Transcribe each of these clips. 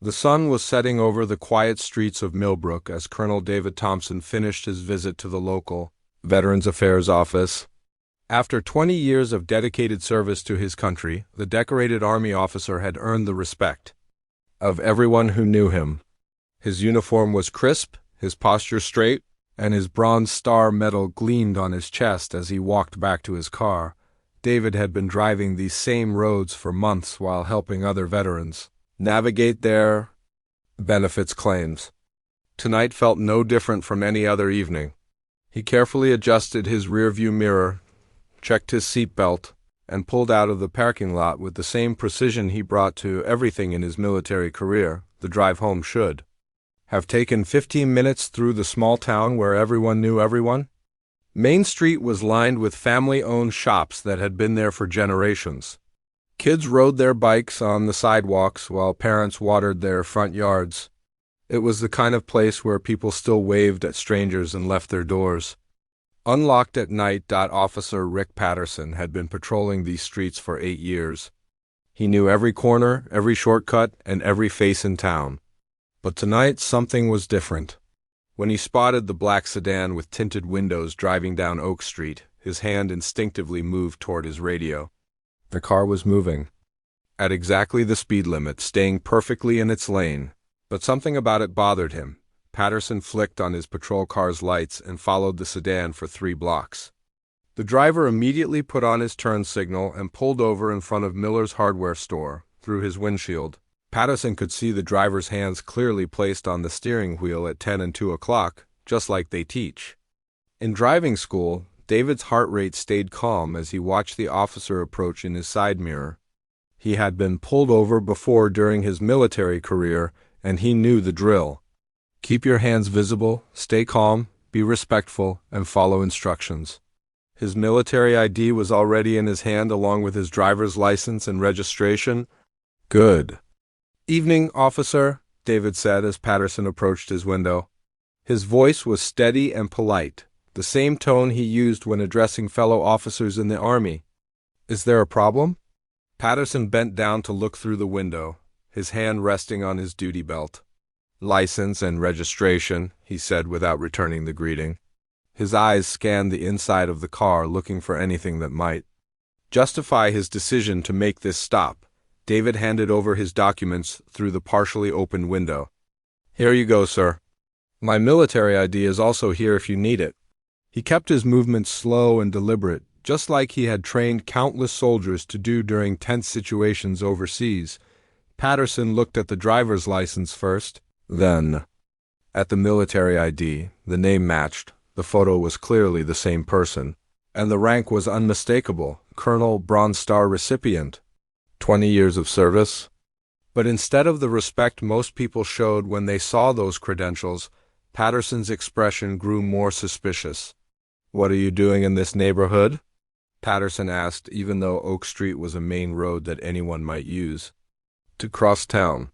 The sun was setting over the quiet streets of Millbrook as Colonel David Thompson finished his visit to the local Veterans Affairs office. After 20 years of dedicated service to his country, the decorated Army officer had earned the respect of everyone who knew him. His uniform was crisp, his posture straight, and his Bronze Star medal gleamed on his chest as he walked back to his car. David had been driving these same roads for months while helping other veterans navigate their benefits claims. Tonight felt no different from any other evening. He carefully adjusted his rearview mirror, checked his seatbelt, and pulled out of the parking lot with the same precision he brought to everything in his military career. The drive home should have taken 15 minutes through the small town where everyone knew everyone. Main Street was lined with family-owned shops that had been there for generations. Kids rode their bikes on the sidewalks while parents watered their front yards. It was the kind of place where people still waved at strangers and left their doors unlocked at night. Officer Rick Patterson had been patrolling these streets for 8 years. He knew every corner, every shortcut, and every face in town. But tonight something was different. When he spotted the black sedan with tinted windows driving down Oak Street, his hand instinctively moved toward his radio. The car was moving at exactly the speed limit, staying perfectly in its lane, but something about it bothered him. Patterson flicked on his patrol car's lights and followed the sedan for 3 blocks. The driver immediately put on his turn signal and pulled over in front of Miller's hardware store. Through his windshield, Patterson could see the driver's hands clearly placed on the steering wheel at 10 and 2 o'clock, just like they teach. In driving school, David's heart rate stayed calm as he watched the officer approach in his side mirror. He had been pulled over before during his military career, and he knew the drill. Keep your hands visible, stay calm, be respectful, and follow instructions. His military ID was already in his hand along with his driver's license and registration. Good. "Evening, officer," David said as Patterson approached his window. His voice was steady and polite, the same tone he used when addressing fellow officers in the Army. "Is there a problem?" Patterson bent down to look through the window, his hand resting on his duty belt. "License and registration," he said without returning the greeting. His eyes scanned the inside of the car, looking for anything that might justify his decision to make this stop. David handed over his documents through the partially opened window. "Here you go, sir. My military ID is also here if you need it." He kept his movements slow and deliberate, just like he had trained countless soldiers to do during tense situations overseas. Patterson looked at the driver's license first, then at the military ID. The name matched, the photo was clearly the same person, and the rank was unmistakable: Colonel, Bronze Star recipient. 20 years of service. But instead of the respect most people showed when they saw those credentials, Patterson's expression grew more suspicious. "What are you doing in this neighborhood?" Patterson asked, even though Oak Street was a main road that anyone might use. "To cross town."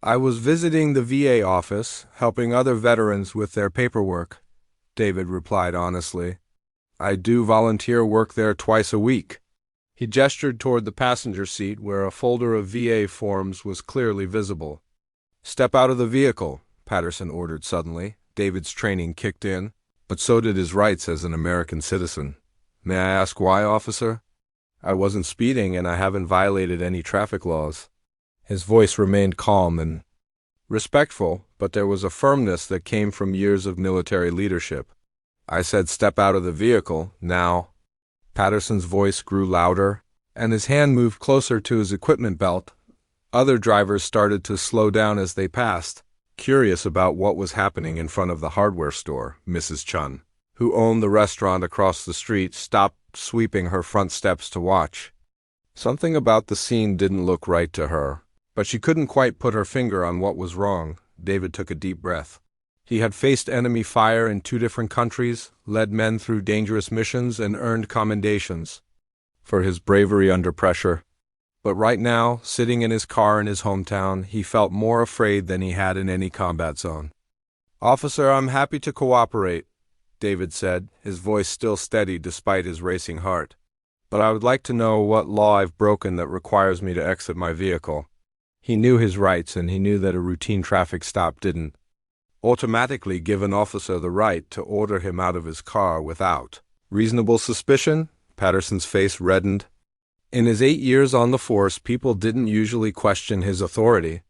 "I was visiting the VA office, helping other veterans with their paperwork," David replied honestly. "I do volunteer work there twice a week." He gestured toward the passenger seat where a folder of VA forms was clearly visible. "Step out of the vehicle," Patterson ordered suddenly. David's training kicked in, but so did his rights as an American citizen. "May I ask why, officer?" "I wasn't speeding and I haven't violated any traffic laws." His voice remained calm and respectful, but there was a firmness that came from years of military leadership. "I said step out of the vehicle, now." Patterson's voice grew louder, and his hand moved closer to his equipment belt. Other drivers started to slow down as they passed, curious about what was happening in front of the hardware store. Mrs. Chun, who owned the restaurant across the street, stopped sweeping her front steps to watch. Something about the scene didn't look right to her, but she couldn't quite put her finger on what was wrong. David took a deep breath. He had faced enemy fire in 2 different countries, led men through dangerous missions, and earned commendations for his bravery under pressure. But right now, sitting in his car in his hometown, he felt more afraid than he had in any combat zone. "Officer, I'm happy to cooperate," David said, his voice still steady despite his racing heart. "But I would like to know what law I've broken that requires me to exit my vehicle." He knew his rights, and he knew that a routine traffic stop didn't automatically give an officer the right to order him out of his car without reasonable suspicion. Patterson's face reddened. In his 8 years on the force, people didn't usually question his authority.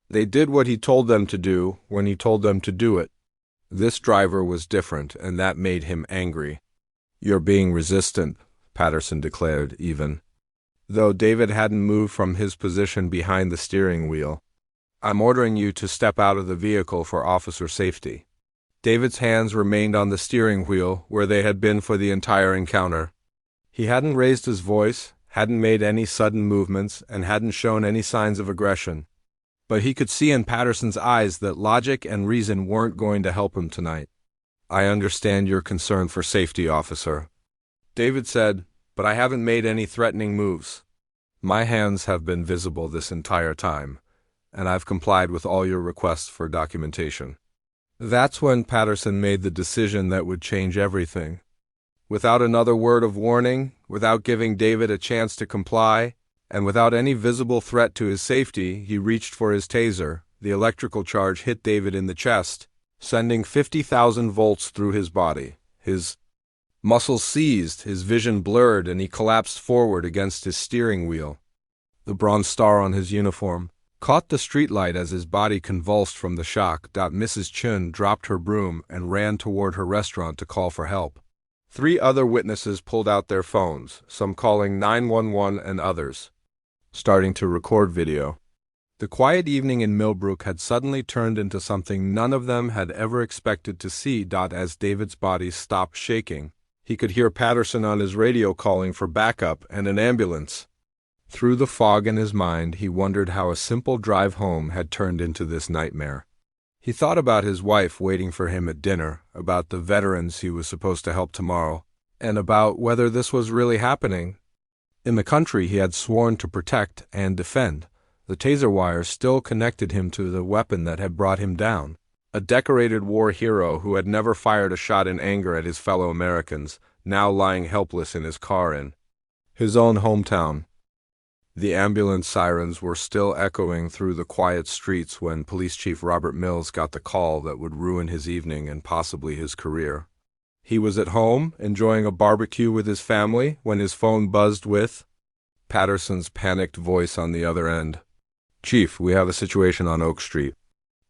They did what he told them to do when he told them to do it. This driver was different, and that made him angry. "You're being resistant," Patterson declared, even though David hadn't moved from his position behind the steering wheel. "I'm ordering you to step out of the vehicle for officer safety." David's hands remained on the steering wheel where they had been for the entire encounter. He hadn't raised his voice, hadn't made any sudden movements, and hadn't shown any signs of aggression. But he could see in Patterson's eyes that logic and reason weren't going to help him tonight. "I understand your concern for safety, officer," David said, "but I haven't made any threatening moves. My hands have been visible this entire time, and I've complied with all your requests for documentation." That's when Patterson made the decision that would change everything. Without another word of warning, without giving David a chance to comply, and without any visible threat to his safety, he reached for his taser. The electrical charge hit David in the chest, sending 50,000 volts through his body. His muscles seized, his vision blurred, and he collapsed forward against his steering wheel. The bronze star on his uniform caught the streetlight as his body convulsed from the shock. Mrs. Chun dropped her broom and ran toward her restaurant to call for help. 3 other witnesses pulled out their phones, some calling 911 and others starting to record video. The quiet evening in Millbrook had suddenly turned into something none of them had ever expected to see. As David's body stopped shaking, he could hear Patterson on his radio calling for backup and an ambulance. Through the fog in his mind, he wondered how a simple drive home had turned into this nightmare. He thought about his wife waiting for him at dinner, about the veterans he was supposed to help tomorrow, and about whether this was really happening. In the country he had sworn to protect and defend, the taser wire still connected him to the weapon that had brought him down. A decorated war hero who had never fired a shot in anger at his fellow Americans, now lying helpless in his car in his own hometown. The ambulance sirens were still echoing through the quiet streets when Police Chief Robert Mills got the call that would ruin his evening and possibly his career. He was at home, enjoying a barbecue with his family, when his phone buzzed with Patterson's panicked voice on the other end. "Chief, we have a situation on Oak Street.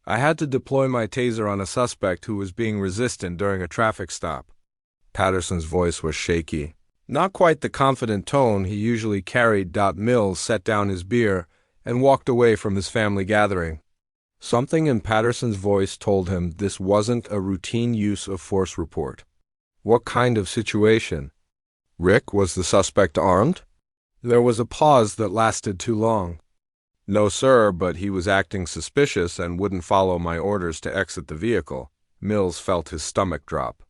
I had to deploy my taser on a suspect who was being resistant during a traffic stop." Patterson's voice was shaky. Not quite the confident tone he usually carried. Mills set down his beer and walked away from his family gathering. Something in Patterson's voice told him this wasn't a routine use of force report. What kind of situation? "Rick, was the suspect armed?" There was a pause that lasted too long. "No, sir, but he was acting suspicious and wouldn't follow my orders to exit the vehicle." Mills felt his stomach drop.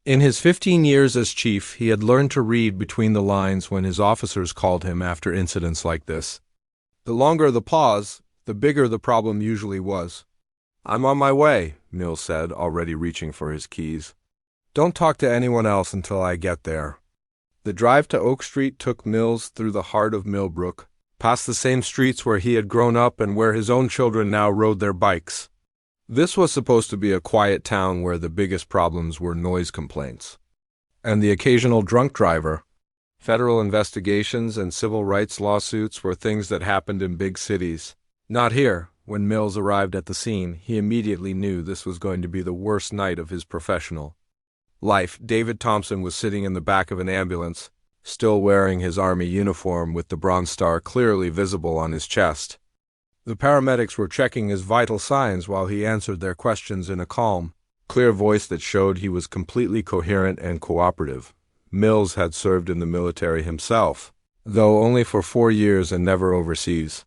In his 15 years as chief, he had learned to read between the lines when his officers called him after incidents like this. The longer the pause, the bigger the problem usually was. "I'm on my way," Mills said, already reaching for his keys. "Don't talk to anyone else until I get there." The drive to Oak Street took Mills through the heart of Millbrook, past the same streets where he had grown up and where his own children now rode their bikes. This was supposed to be a quiet town where the biggest problems were noise complaints and the occasional drunk driver. Federal investigations and civil rights lawsuits were things that happened in big cities. Not here. When Mills arrived at the scene, he immediately knew this was going to be the worst night of his professional life. David Thompson was sitting in the back of an ambulance, still wearing his Army uniform with the Bronze Star clearly visible on his chest. The paramedics were checking his vital signs while he answered their questions in a calm, clear voice that showed he was completely coherent and cooperative. Mills had served in the military himself, though only for 4 years and never overseas.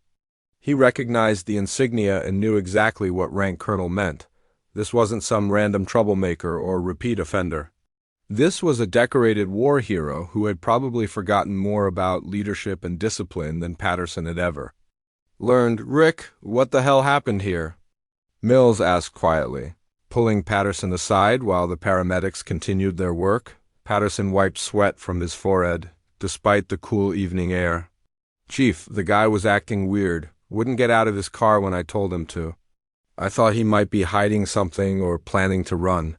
He recognized the insignia and knew exactly what rank colonel meant. This wasn't some random troublemaker or repeat offender. This was a decorated war hero who had probably forgotten more about leadership and discipline than Patterson had ever learned. "Rick, what the hell happened here?" Mills asked quietly, pulling Patterson aside while the paramedics continued their work. Patterson wiped sweat from his forehead, despite the cool evening air. "Chief, the guy was acting weird. Wouldn't get out of his car when I told him to. I thought he might be hiding something or planning to run.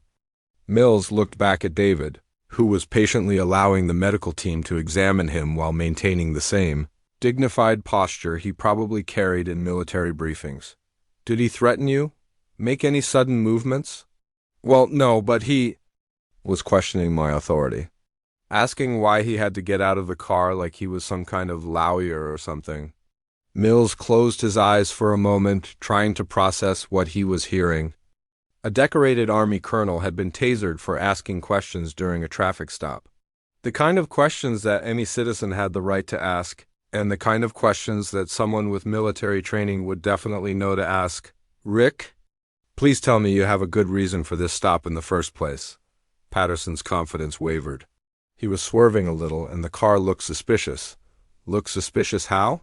Mills looked back at David, who was patiently allowing the medical team to examine him while maintaining the same dignified posture he probably carried in military briefings. Did he threaten you? Make any sudden movements? Well, no, but he was questioning my authority, asking why he had to get out of the car like he was some kind of lawyer or something. Mills closed his eyes for a moment, trying to process what he was hearing. A decorated Army colonel had been tasered for asking questions during a traffic stop. The kind of questions that any citizen had the right to ask, and the kind of questions that someone with military training would definitely know to ask. Rick? Please tell me you have a good reason for this stop in the first place. Patterson's confidence wavered. He was swerving a little, and the car looked suspicious. Looked suspicious how?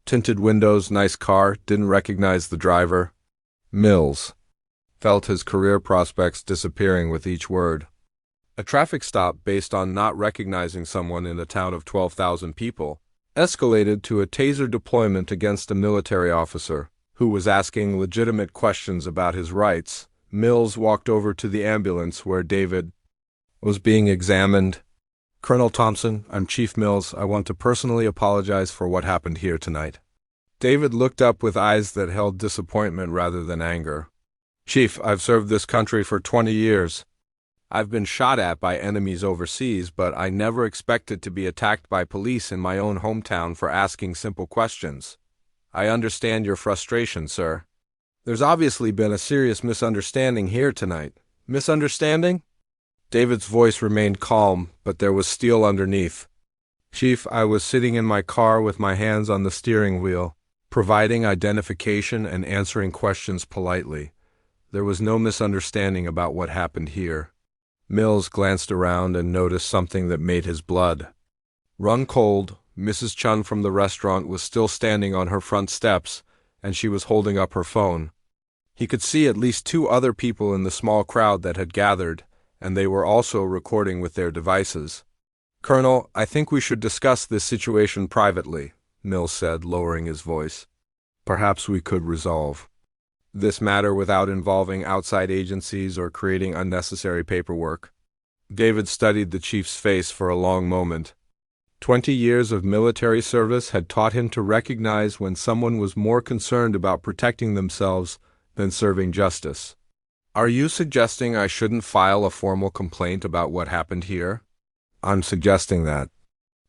Tinted windows, nice car, didn't recognize the driver. Mills felt his career prospects disappearing with each word. A traffic stop based on not recognizing someone in a town of 12,000 people escalated to a taser deployment against a military officer who was asking legitimate questions about his rights. Mills walked over to the ambulance where David was being examined. Colonel Thompson, I'm Chief Mills. I want to personally apologize for what happened here tonight. David looked up with eyes that held disappointment rather than anger. Chief, I've served this country for 20 years. I've been shot at by enemies overseas, but I never expected to be attacked by police in my own hometown for asking simple questions. I understand your frustration, sir. There's obviously been a serious misunderstanding here tonight. Misunderstanding? David's voice remained calm, but there was steel underneath. Chief, I was sitting in my car with my hands on the steering wheel, providing identification and answering questions politely. There was no misunderstanding about what happened here. Mills glanced around and noticed something that made his blood run cold. Mrs. Chun from the restaurant was still standing on her front steps, and she was holding up her phone. He could see at least 2 other people in the small crowd that had gathered, and they were also recording with their devices. Colonel, I think we should discuss this situation privately, Mills said, lowering his voice. Perhaps we could resolve this matter without involving outside agencies or creating unnecessary paperwork. David studied the chief's face for a long moment. 20 years of military service had taught him to recognize when someone was more concerned about protecting themselves than serving justice. Are you suggesting I shouldn't file a formal complaint about what happened here? I'm suggesting that.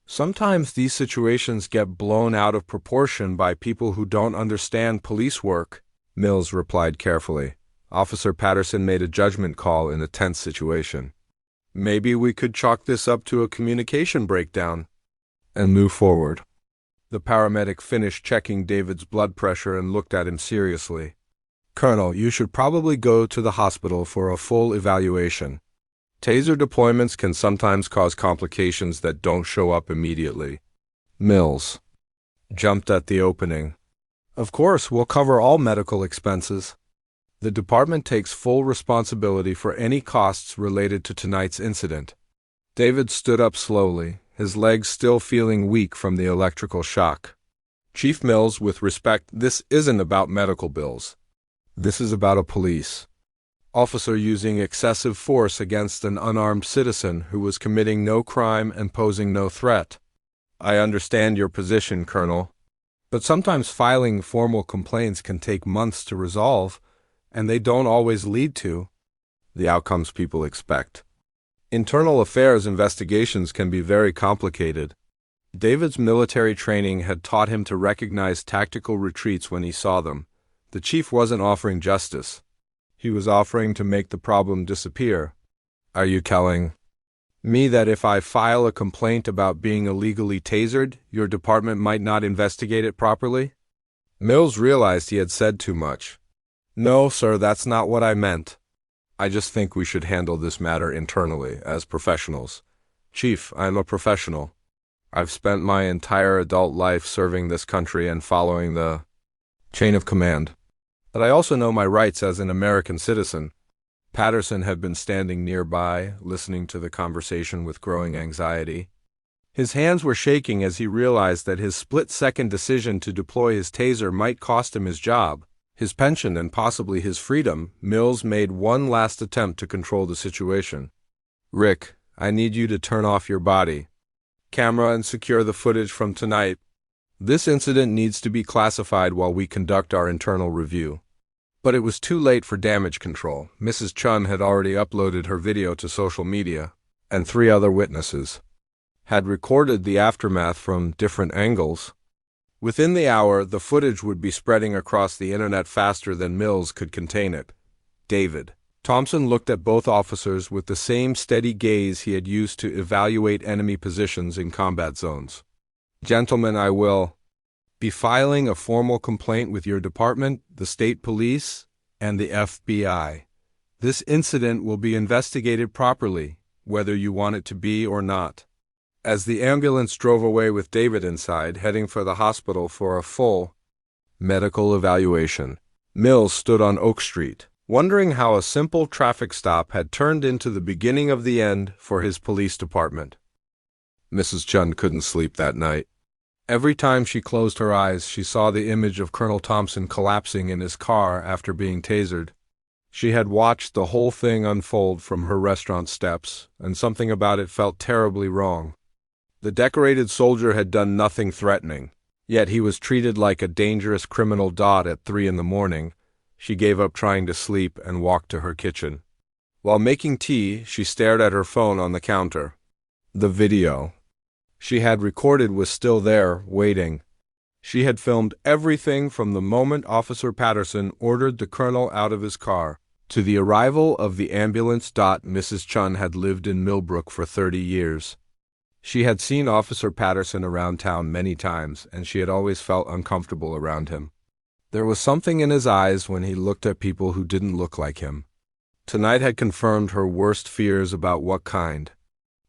Sometimes these situations get blown out of proportion by people who don't understand police work, Mills replied carefully. Officer Patterson made a judgment call in a tense situation. Maybe we could chalk this up to a communication breakdown and move forward. The paramedic finished checking David's blood pressure and looked at him seriously. Colonel, you should probably go to the hospital for a full evaluation. Taser deployments can sometimes cause complications that don't show up immediately. Mills jumped at the opening. Of course, we'll cover all medical expenses. The department takes full responsibility for any costs related to tonight's incident. David stood up slowly, his legs still feeling weak from the electrical shock. Chief Mills, with respect, this isn't about medical bills. This is about a police officer using excessive force against an unarmed citizen who was committing no crime and posing no threat. I understand your position, Colonel, but sometimes filing formal complaints can take months to resolve, and they don't always lead to the outcomes people expect. Internal affairs investigations can be very complicated. David's military training had taught him to recognize tactical retreats when he saw them. The chief wasn't offering justice. He was offering to make the problem disappear. Are you telling me that if I file a complaint about being illegally tasered, your department might not investigate it properly? Mills realized he had said too much. No, sir, that's not what I meant. I just think we should handle this matter internally, as professionals. Chief, I'm a professional. I've spent my entire adult life serving this country and following the chain of command. But I also know my rights as an American citizen. Patterson had been standing nearby, listening to the conversation with growing anxiety. His hands were shaking as he realized that his split-second decision to deploy his taser might cost him his job, his pension, and possibly his freedom. Mills made one last attempt to control the situation. "Rick, I need you to turn off your body camera and secure the footage from tonight. This incident needs to be classified while we conduct our internal review." But it was too late for damage control. Mrs. Chun had already uploaded her video to social media, and 3 other witnesses had recorded the aftermath from different angles. Within the hour, the footage would be spreading across the internet faster than Mills could contain it. David Thompson looked at both officers with the same steady gaze he had used to evaluate enemy positions in combat zones. "Gentlemen, I will be filing a formal complaint with your department, the state police, and the FBI. This incident will be investigated properly, whether you want it to be or not." As the ambulance drove away with David inside, heading for the hospital for a full medical evaluation, Mills stood on Oak Street, wondering how a simple traffic stop had turned into the beginning of the end for his police department. Mrs. Chun couldn't sleep that night. Every time she closed her eyes, she saw the image of Colonel Thompson collapsing in his car after being tasered. She had watched the whole thing unfold from her restaurant steps, and something about it felt terribly wrong. The decorated soldier had done nothing threatening, yet he was treated like a dangerous criminal. At 3 in the morning, she gave up trying to sleep and walked to her kitchen. While making tea, she stared at her phone on the counter. The video she had recorded was still there, waiting. She had filmed everything from the moment Officer Patterson ordered the colonel out of his car to the arrival of the ambulance. Mrs. Chun had lived in Millbrook for 30 years. She had seen Officer Patterson around town many times, and she had always felt uncomfortable around him. There was something in his eyes when he looked at people who didn't look like him. Tonight had confirmed her worst fears about what kind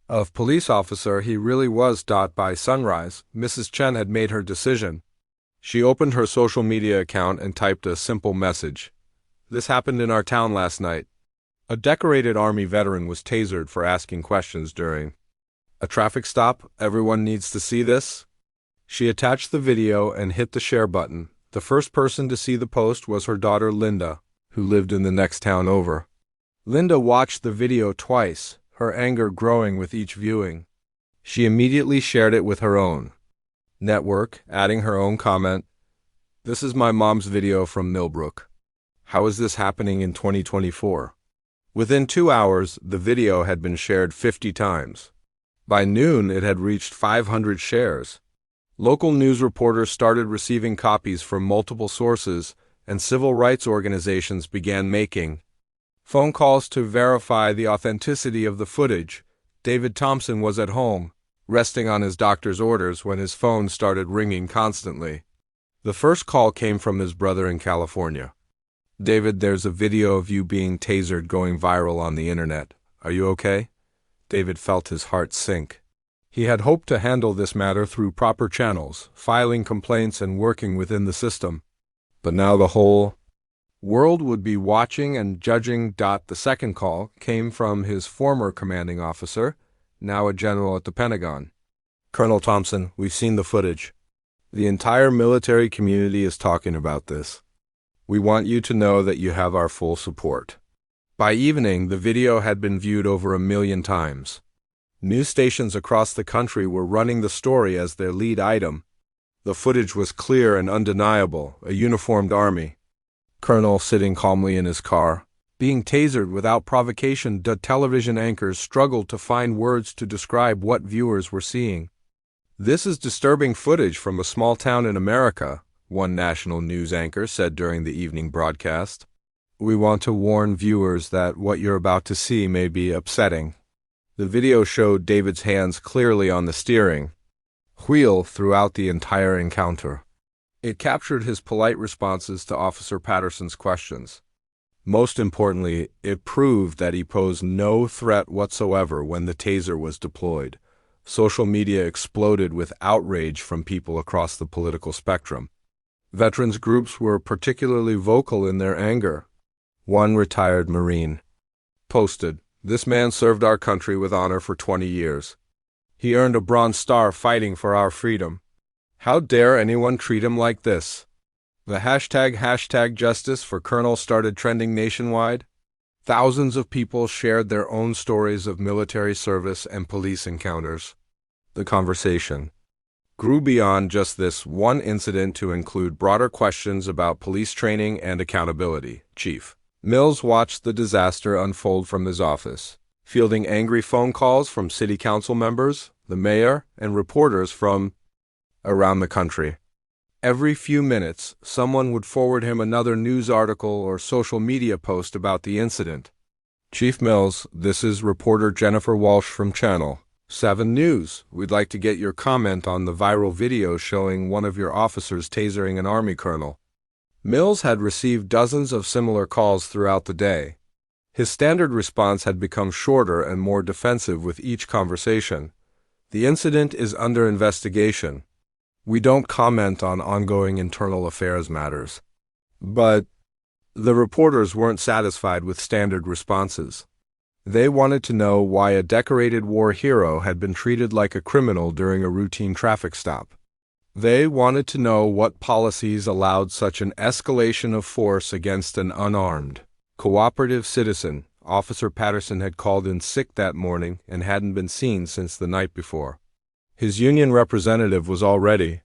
of police officer he really was. By sunrise, Mrs. Chen had made her decision. She opened her social media account and typed a simple message. "This happened in our town last night. A decorated Army veteran was tasered for asking questions during a traffic stop. Everyone needs to see this." She attached the video and hit the share button. The first person to see the post was her daughter Linda, who lived in the next town over. Linda watched the video twice, her anger growing with each viewing. She immediately shared it with her own network, adding her own comment, "This is my mom's video from Millbrook. How is this happening in 2024? Within 2 hours, the video had been shared 50 times. By noon, it had reached 500 shares. Local news reporters started receiving copies from multiple sources, and civil rights organizations began making phone calls to verify the authenticity of the footage. David Thompson was at home, resting on his doctor's orders, when his phone started ringing constantly. The first call came from his brother in California. "David, there's a video of you being tasered going viral on the internet. Are you okay?" David felt his heart sink. He had hoped to handle this matter through proper channels, filing complaints and working within the system. But now the whole world would be watching and judging. The second call came from his former commanding officer, now a general at the Pentagon. "Colonel Thompson, we've seen the footage. The entire military community is talking about this. We want you to know that you have our full support." By evening, the video had been viewed over 1 million times. News stations across the country were running the story as their lead item. The footage was clear and undeniable: a uniformed army colonel sitting calmly in his car, being tasered without provocation. Television anchors struggled to find words to describe what viewers were seeing. "This is disturbing footage from a small town in America," one national news anchor said during the evening broadcast. "We want to warn viewers that what you're about to see may be upsetting." The video showed David's hands clearly on the steering wheel throughout the entire encounter. It captured his polite responses to Officer Patterson's questions. Most importantly, it proved that he posed no threat whatsoever when the taser was deployed. Social media exploded with outrage from people across the political spectrum. Veterans groups were particularly vocal in their anger. One retired Marine posted, "This man served our country with honor for 20 years. He earned a Bronze Star fighting for our freedom. How dare anyone treat him like this? The hashtag justice for Colonel started trending nationwide. Thousands of people shared their own stories of military service and police encounters. The conversation grew beyond just this one incident to include broader questions about police training and accountability. Chief Mills watched the disaster unfold from his office, fielding angry phone calls from city council members, the mayor, and reporters from around the country. Every few minutes, someone would forward him another news article or social media post about the incident. Chief Mills, this is reporter Jennifer Walsh from Channel 7 News. We'd like to get your comment on the viral video showing one of your officers tasering an Army colonel. Mills had received dozens of similar calls throughout the day. His standard response had become shorter and more defensive with each conversation. The incident is under investigation. We don't comment on ongoing internal affairs matters. But the reporters weren't satisfied with standard responses. They wanted to know why a decorated war hero had been treated like a criminal during a routine traffic stop. They wanted to know what policies allowed such an escalation of force against an unarmed, cooperative citizen. Officer Patterson had called in sick that morning and hadn't been seen since the night before. His union representative was already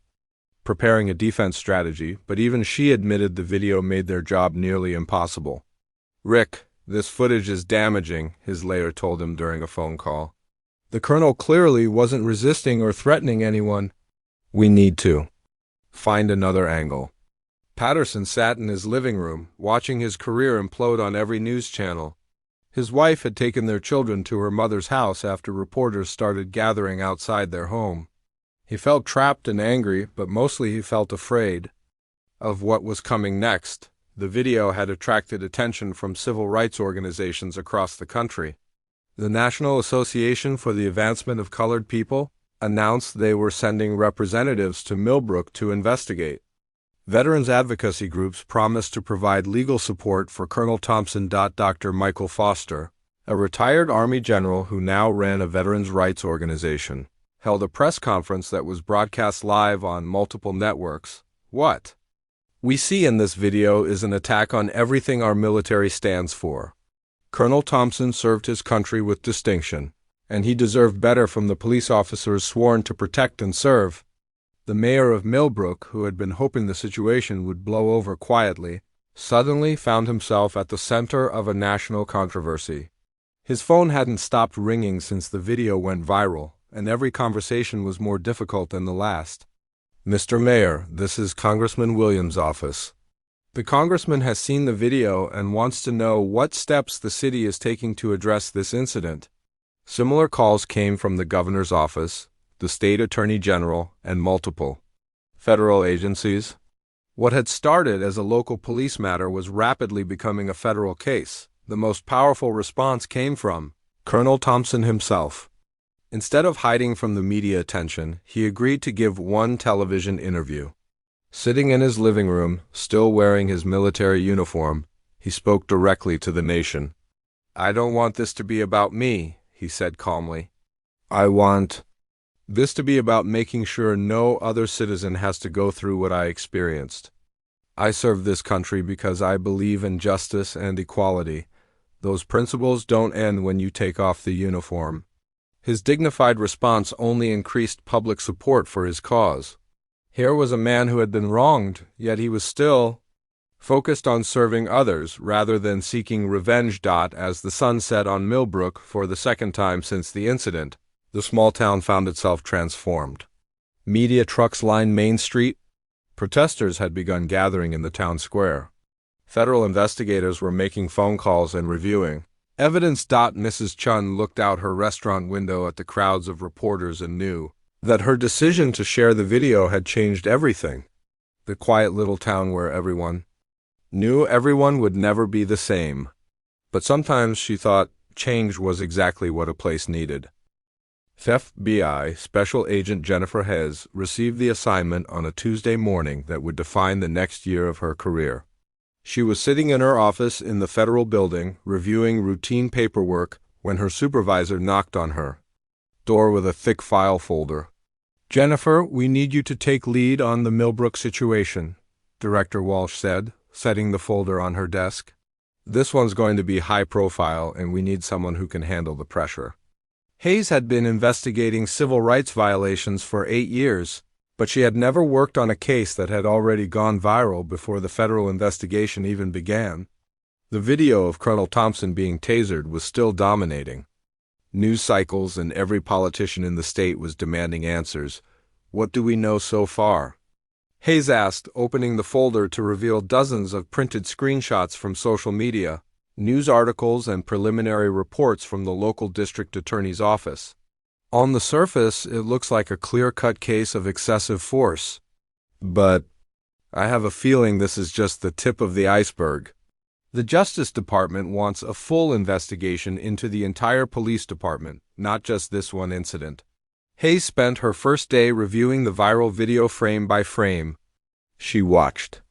preparing a defense strategy, but even she admitted the video made their job nearly impossible. "Rick, this footage is damaging," his layer told him during a phone call. "The colonel clearly wasn't resisting or threatening anyone. We need to find another angle." Patterson sat in his living room, watching his career implode on every news channel. His wife had taken their children to her mother's house after reporters started gathering outside their home. He felt trapped and angry, but mostly he felt afraid of what was coming next. The video had attracted attention from civil rights organizations across the country. The National Association for the Advancement of Colored People announced they were sending representatives to Millbrook to investigate. Veterans advocacy groups promised to provide legal support for Colonel Thompson. Dr. Michael Foster, a retired Army general who now ran a veterans' rights organization, held a press conference that was broadcast live on multiple networks. "What we see in this video is an attack on everything our military stands for. Colonel Thompson served his country with distinction, and he deserved better from the police officers sworn to protect and serve." The mayor of Millbrook, who had been hoping the situation would blow over quietly, suddenly found himself at the center of a national controversy. His phone hadn't stopped ringing since the video went viral, and every conversation was more difficult than the last. "Mr. Mayor, this is Congressman Williams' office. The congressman has seen the video and wants to know what steps the city is taking to address this incident." Similar calls came from the governor's office, the state attorney general, and multiple federal agencies. What had started as a local police matter was rapidly becoming a federal case. The most powerful response came from Colonel Thompson himself. Instead of hiding from the media attention, he agreed to give one television interview. Sitting in his living room, still wearing his military uniform, he spoke directly to the nation. "I don't want this to be about me," he said calmly. "I want this to be about making sure no other citizen has to go through what I experienced. I serve this country because I believe in justice and equality. Those principles don't end when you take off the uniform." His dignified response only increased public support for his cause. Here was a man who had been wronged, yet he was still focused on serving others rather than seeking revenge. As the sun set on Millbrook for the second time since the incident, the small town found itself transformed. Media trucks lined Main Street. Protesters had begun gathering in the town square. Federal investigators were making phone calls and reviewing evidence. Mrs. Chun looked out her restaurant window at the crowds of reporters and knew that her decision to share the video had changed everything. The quiet little town where everyone knew everyone would never be the same. But sometimes she thought change was exactly what a place needed. FBI Special Agent Jennifer Hez received the assignment on a Tuesday morning that would define the next year of her career. She was sitting in her office in the federal building, reviewing routine paperwork, when her supervisor knocked on her door with a thick file folder. "Jennifer, we need you to take lead on the Millbrook situation," Director Walsh said, setting the folder on her desk. "This one's going to be high profile, and we need someone who can handle the pressure." Hayes had been investigating civil rights violations for 8 years, but she had never worked on a case that had already gone viral before the federal investigation even began. The video of Colonel Thompson being tasered was still dominating. News cycles and every politician in the state was demanding answers. "What do we know so far?" Hayes asked, opening the folder to reveal dozens of printed screenshots from social media, news articles, and preliminary reports from the local district attorney's office. On the surface, it looks like a clear-cut case of excessive force. But I have a feeling this is just the tip of the iceberg. The Justice Department wants a full investigation into the entire police department, not just this one incident. Hayes spent her first day reviewing the viral video frame by frame. She watched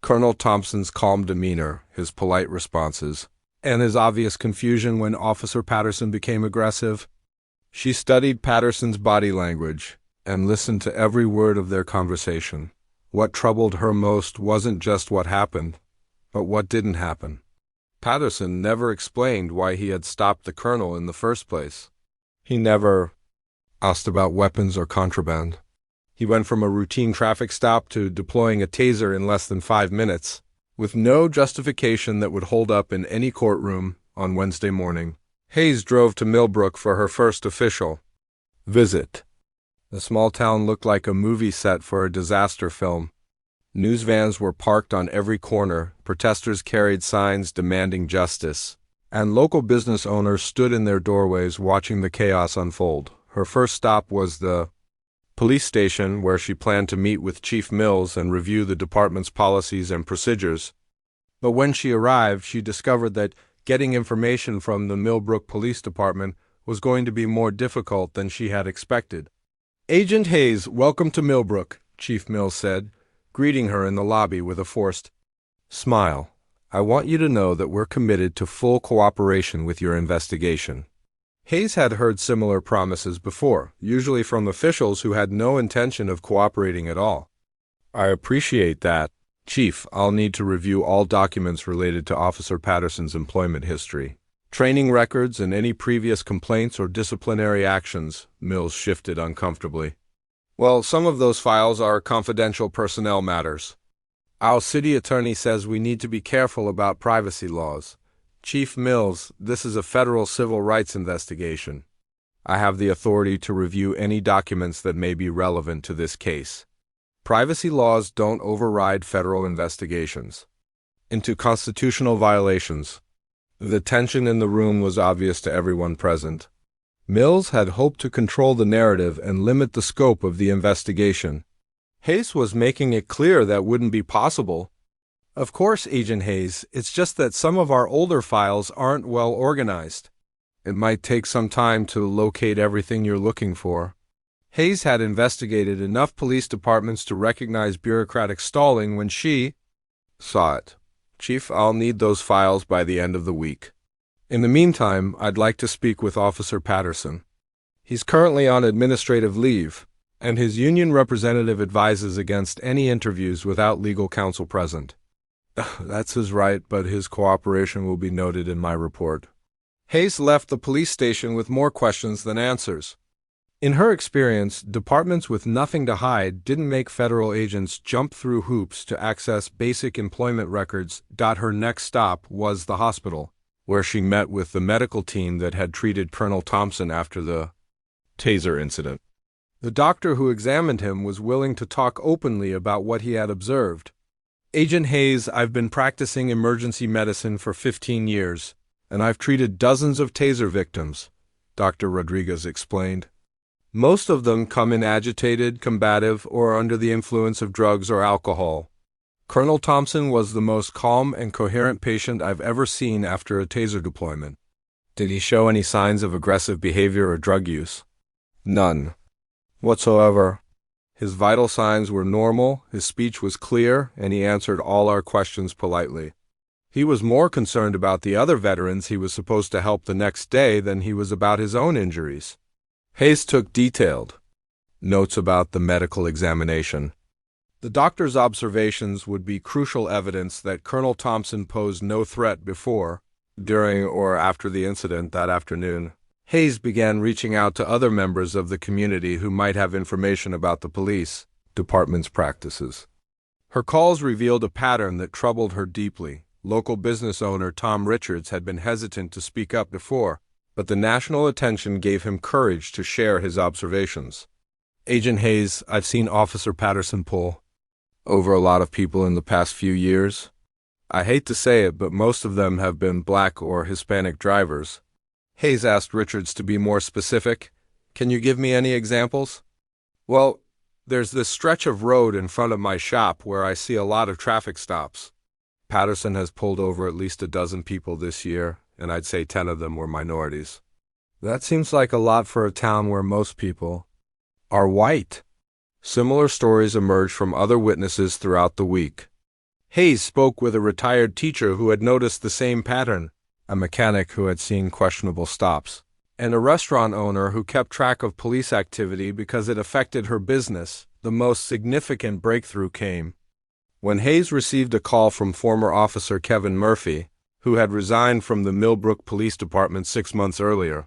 Colonel Thompson's calm demeanor, his polite responses, and his obvious confusion when Officer Patterson became aggressive. She studied Patterson's body language and listened to every word of their conversation. What troubled her most wasn't just what happened, but what didn't happen. Patterson never explained why he had stopped the colonel in the first place. He never asked about weapons or contraband. He went from a routine traffic stop to deploying a taser in less than 5 minutes, with no justification that would hold up in any courtroom on Wednesday morning. Hayes drove to Millbrook for her first official visit. The small town looked like a movie set for a disaster film. News vans were parked on every corner, protesters carried signs demanding justice, and local business owners stood in their doorways watching the chaos unfold. Her first stop was the police station, where she planned to meet with Chief Mills and review the department's policies and procedures. But when she arrived, she discovered that getting information from the Millbrook Police Department was going to be more difficult than she had expected. "Agent Hayes, welcome to Millbrook," Chief Mills said, greeting her in the lobby with a forced smile. "I want you to know that we're committed to full cooperation with your investigation." Hayes had heard similar promises before, usually from officials who had no intention of cooperating at all. "I appreciate that. Chief, I'll need to review all documents related to Officer Patterson's employment history, training records, and any previous complaints or disciplinary actions." Mills shifted uncomfortably. "Well, some of those files are confidential personnel matters. Our city attorney says we need to be careful about privacy laws. Chief Mills, this is a federal civil rights investigation. I have the authority to review any documents that may be relevant to this case. Privacy laws don't override federal investigations into constitutional violations." The tension in the room was obvious to everyone present. Mills had hoped to control the narrative and limit the scope of the investigation. Hayes was making it clear that wouldn't be possible. "Of course, Agent Hayes, it's just that some of our older files aren't well organized. It might take some time to locate everything you're looking for." Hayes had investigated enough police departments to recognize bureaucratic stalling when she saw it. "Chief, I'll need those files by the end of the week. In the meantime, I'd like to speak with Officer Patterson. He's currently on administrative leave, and his union representative advises against any interviews without legal counsel present." "That's his right, but his cooperation will be noted in my report." Hayes left the police station with more questions than answers. In her experience, departments with nothing to hide didn't make federal agents jump through hoops to access basic employment records. Her next stop was the hospital, where she met with the medical team that had treated Colonel Thompson after the taser incident. The doctor who examined him was willing to talk openly about what he had observed. "Agent Hayes, I've been practicing emergency medicine for 15 years, and I've treated dozens of taser victims," Dr. Rodriguez explained. "Most of them come in agitated, combative, or under the influence of drugs or alcohol. Colonel Thompson was the most calm and coherent patient I've ever seen after a taser deployment." "Did he show any signs of aggressive behavior or drug use?" "None whatsoever. His vital signs were normal, his speech was clear, and he answered all our questions politely. He was more concerned about the other veterans he was supposed to help the next day than he was about his own injuries." Hayes took detailed notes about the medical examination. The doctor's observations would be crucial evidence that Colonel Thompson posed no threat before, during, or after the incident that afternoon. Hayes began reaching out to other members of the community who might have information about the police department's practices. Her calls revealed a pattern that troubled her deeply. Local business owner Tom Richards had been hesitant to speak up before, but the national attention gave him courage to share his observations. Agent Hayes, I've seen Officer Patterson pull over a lot of people in the past few years. I hate to say it, but most of them have been black or Hispanic drivers. Hayes asked Richards to be more specific. Can you give me any examples? Well, there's this stretch of road in front of my shop where I see a lot of traffic stops. Patterson has pulled over at least a dozen people this year, and I'd say 10 of them were minorities. That seems like a lot for a town where most people are white. Similar stories emerged from other witnesses throughout the week. Hayes spoke with a retired teacher who had noticed the same pattern, a mechanic who had seen questionable stops, and a restaurant owner who kept track of police activity because it affected her business. The most significant breakthrough came when Hayes received a call from former Officer Kevin Murphy, who had resigned from the Millbrook Police Department 6 months earlier.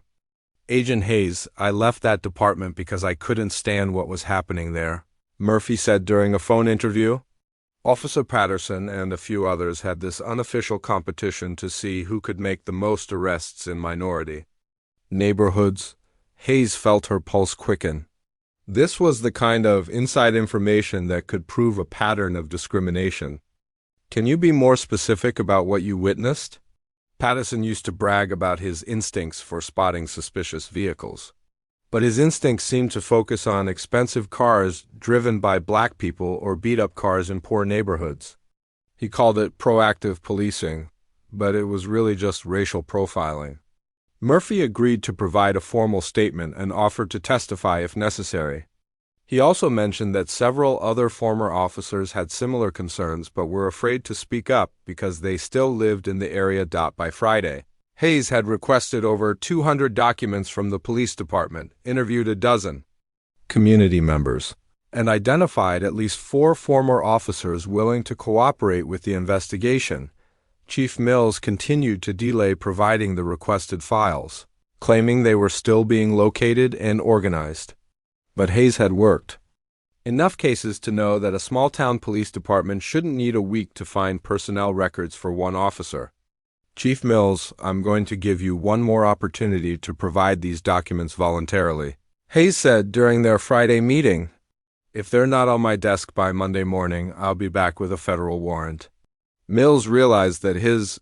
Agent Hayes, I left that department because I couldn't stand what was happening there, Murphy said during a phone interview. Officer Patterson and a few others had this unofficial competition to see who could make the most arrests in minority neighborhoods. Hayes felt her pulse quicken. This was the kind of inside information that could prove a pattern of discrimination. Can you be more specific about what you witnessed? Patterson used to brag about his instincts for spotting suspicious vehicles, but his instincts seemed to focus on expensive cars driven by black people or beat-up cars in poor neighborhoods. He called it proactive policing, but it was really just racial profiling. Murphy agreed to provide a formal statement and offered to testify if necessary. He also mentioned that several other former officers had similar concerns but were afraid to speak up because they still lived in the area. By Friday, Hayes had requested over 200 documents from the police department, interviewed a dozen community members, and identified at least 4 former officers willing to cooperate with the investigation. Chief Mills continued to delay providing the requested files, claiming they were still being located and organized. But Hayes had worked enough cases to know that a small-town police department shouldn't need a week to find personnel records for one officer. Chief Mills, I'm going to give you one more opportunity to provide these documents voluntarily, Hayes said during their Friday meeting. If they're not on my desk by Monday morning, I'll be back with a federal warrant. Mills realized that his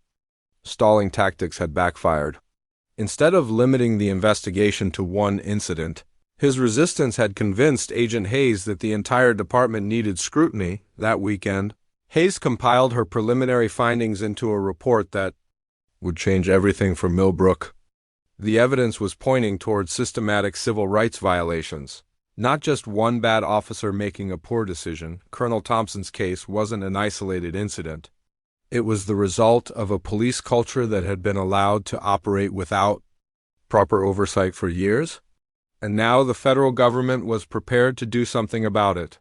stalling tactics had backfired. Instead of limiting the investigation to one incident, his resistance had convinced Agent Hayes that the entire department needed scrutiny. That weekend, Hayes compiled her preliminary findings into a report that would change everything for Millbrook. The evidence was pointing towards systematic civil rights violations, not just one bad officer making a poor decision. Colonel Thompson's case wasn't an isolated incident. It was the result of a police culture that had been allowed to operate without proper oversight for years, and now the federal government was prepared to do something about it.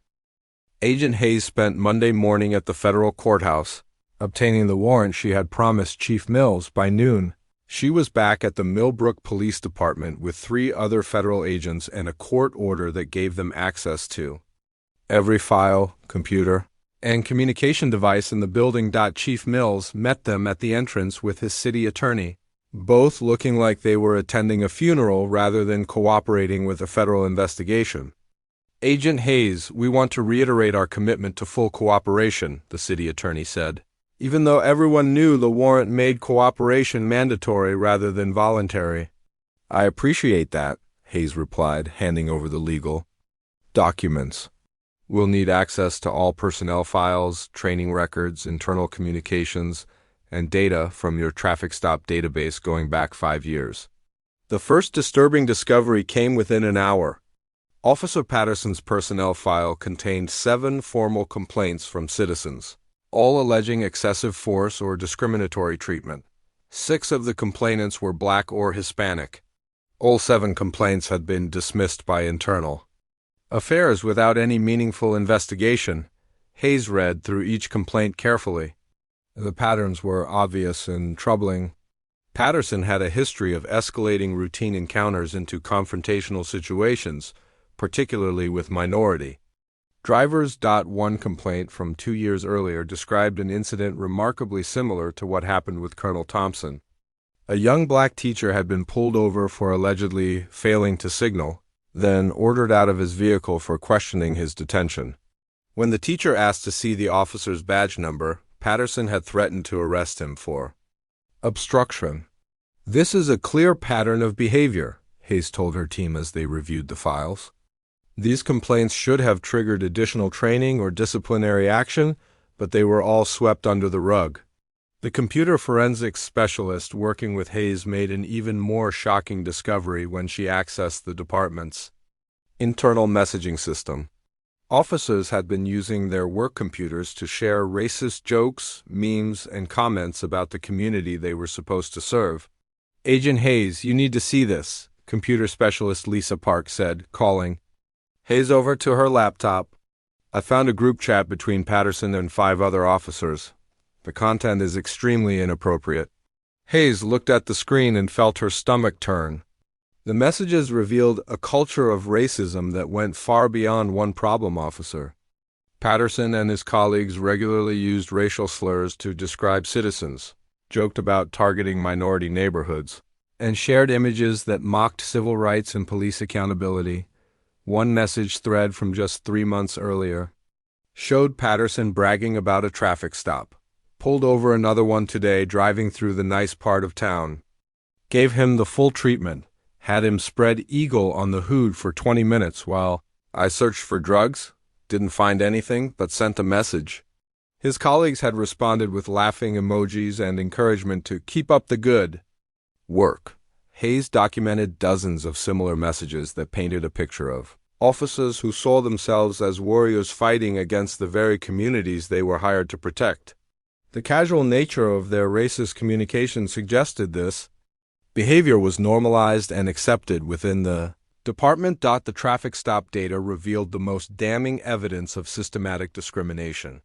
Agent Hayes spent Monday morning at the federal courthouse, obtaining the warrant she had promised Chief Mills. By noon, she was back at the Millbrook Police Department with 3 other federal agents and a court order that gave them access to every file, computer, and communication device in the building. Chief Mills met them at the entrance with his city attorney, both looking like they were attending a funeral rather than cooperating with a federal investigation. Agent Hayes, we want to reiterate our commitment to full cooperation, the city attorney said, even though everyone knew the warrant made cooperation mandatory rather than voluntary. I appreciate that, Hayes replied, handing over the legal documents. We'll need access to all personnel files, training records, internal communications, and data from your traffic stop database going back 5 years. The first disturbing discovery came within an hour. Officer Patterson's personnel file contained 7 formal complaints from citizens, all alleging excessive force or discriminatory treatment. 6 of the complainants were black or Hispanic. All 7 complaints had been dismissed by internal affairs without any meaningful investigation. Hayes read through each complaint carefully. The patterns were obvious and troubling. Patterson had a history of escalating routine encounters into confrontational situations, particularly with minority drivers. One complaint from 2 years earlier described an incident remarkably similar to what happened with Colonel Thompson. A young black teacher had been pulled over for allegedly failing to signal, then ordered out of his vehicle for questioning his detention. When the teacher asked to see the officer's badge number, Patterson had threatened to arrest him for obstruction. "This is a clear pattern of behavior," Hayes told her team as they reviewed the files. "These complaints should have triggered additional training or disciplinary action, but they were all swept under the rug." The computer forensics specialist working with Hayes made an even more shocking discovery when she accessed the department's internal messaging system. Officers had been using their work computers to share racist jokes, memes, and comments about the community they were supposed to serve. "Agent Hayes, you need to see this," computer specialist Lisa Park said, calling Hayes over to her laptop. "I found a group chat between Patterson and 5 other officers. The content is extremely inappropriate." Hayes looked at the screen and felt her stomach turn. The messages revealed a culture of racism that went far beyond one problem officer. Patterson and his colleagues regularly used racial slurs to describe citizens, joked about targeting minority neighborhoods, and shared images that mocked civil rights and police accountability. One message thread from just 3 months earlier showed Patterson bragging about a traffic stop. "Pulled over another one today driving through the nice part of town. Gave him the full treatment. Had him spread eagle on the hood for 20 minutes while I searched for drugs. Didn't find anything, but sent a message." His colleagues had responded with laughing emojis and encouragement to keep up the good work. Hayes documented dozens of similar messages that painted a picture of officers who saw themselves as warriors fighting against the very communities they were hired to protect. The casual nature of their racist communication suggested this behavior was normalized and accepted within the department. The traffic stop data revealed the most damning evidence of systematic discrimination.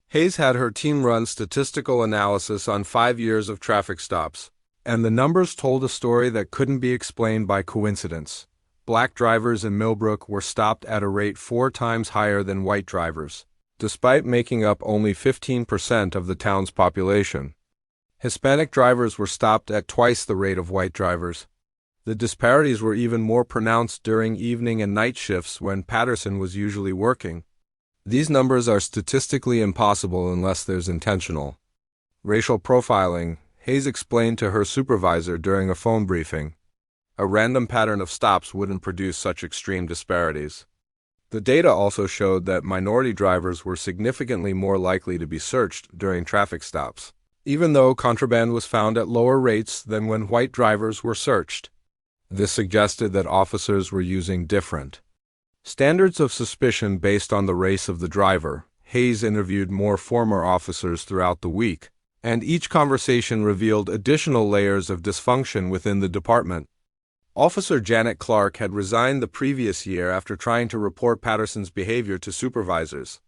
Hayes had her team run statistical analysis on 5 years of traffic stops, and the numbers told a story that couldn't be explained by coincidence. Black drivers in Millbrook were stopped at a rate 4 times higher than white drivers, despite making up only 15% of the town's population. Hispanic drivers were stopped at twice the rate of white drivers. The disparities were even more pronounced during evening and night shifts when Patterson was usually working. These numbers are statistically impossible unless there's intentional racial profiling, Hayes explained to her supervisor during a phone briefing. A random pattern of stops wouldn't produce such extreme disparities. The data also showed that minority drivers were significantly more likely to be searched during traffic stops, even though contraband was found at lower rates than when white drivers were searched. This suggested that officers were using different standards of suspicion based on the race of the driver. Hayes interviewed more former officers throughout the week, and each conversation revealed additional layers of dysfunction within the department. Officer Janet Clark had resigned the previous year after trying to report Patterson's behavior to supervisors.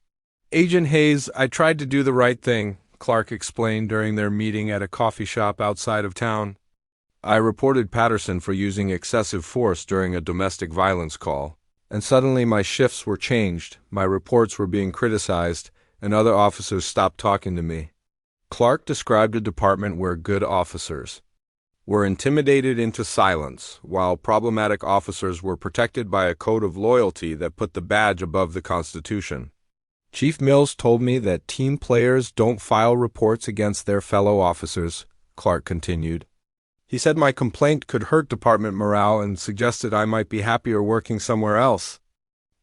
"Agent Hayes, I tried to do the right thing," Clark explained during their meeting at a coffee shop outside of town. "I reported Patterson for using excessive force during a domestic violence call, and suddenly my shifts were changed, my reports were being criticized, and other officers stopped talking to me." Clark described a department where good officers were intimidated into silence, while problematic officers were protected by a code of loyalty that put the badge above the Constitution. "Chief Mills told me that team players don't file reports against their fellow officers," Clark continued. "He said my complaint could hurt department morale and suggested I might be happier working somewhere else."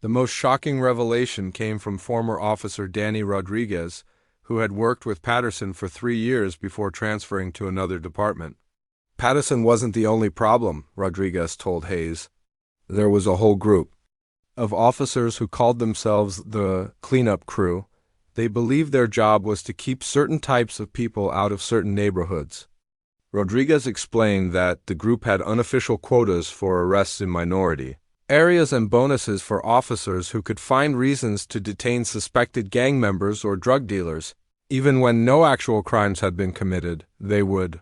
The most shocking revelation came from former officer Danny Rodriguez, who had worked with Patterson for 3 years before transferring to another department. "Patterson wasn't the only problem," Rodriguez told Hayes. "There was a whole group of officers who called themselves the cleanup crew. They believed their job was to keep certain types of people out of certain neighborhoods." Rodriguez explained that the group had unofficial quotas for arrests in minority areas and bonuses for officers who could find reasons to detain suspected gang members or drug dealers. Even when no actual crimes had been committed, they would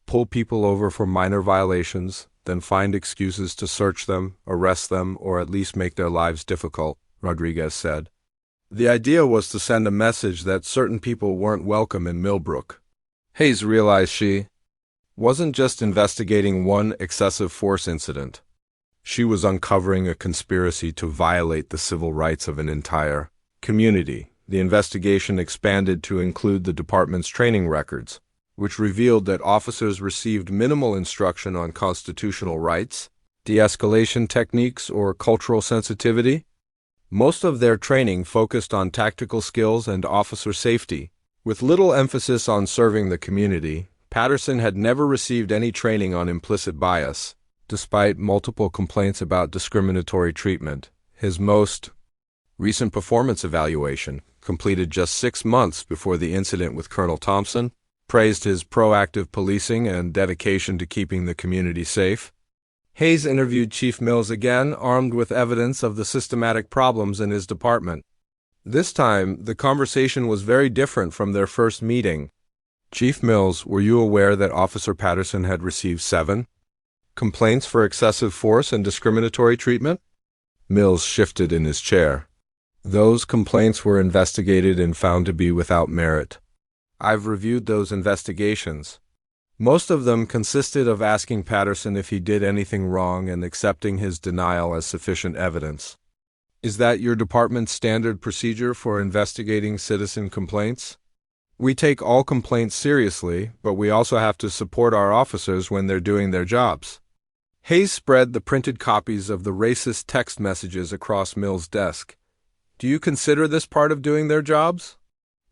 pull people over for minor violations, then find excuses to search them, arrest them, or at least make their lives difficult, Rodriguez said. The idea was to send a message that certain people weren't welcome in Millbrook. Hayes realized she wasn't just investigating one excessive force incident. She was uncovering a conspiracy to violate the civil rights of an entire community. The investigation expanded to include the department's training records, which revealed that officers received minimal instruction on constitutional rights, de-escalation techniques, or cultural sensitivity. Most of their training focused on tactical skills and officer safety, with little emphasis on serving the community. Patterson had never received any training on implicit bias. Despite multiple complaints about discriminatory treatment, his most recent performance evaluation, completed just 6 months before the incident with Colonel Thompson, praised his proactive policing and dedication to keeping the community safe. Hayes interviewed Chief Mills again, armed with evidence of the systematic problems in his department. This time, the conversation was very different from their first meeting. Chief Mills, were you aware that Officer Patterson had received 7 complaints for excessive force and discriminatory treatment? Mills shifted in his chair. Those complaints were investigated and found to be without merit. I've reviewed those investigations. Most of them consisted of asking Patterson if he did anything wrong and accepting his denial as sufficient evidence. Is that your department's standard procedure for investigating citizen complaints? We take all complaints seriously, but we also have to support our officers when they're doing their jobs. Hayes spread the printed copies of the racist text messages across Mills' desk. Do you consider this part of doing their jobs?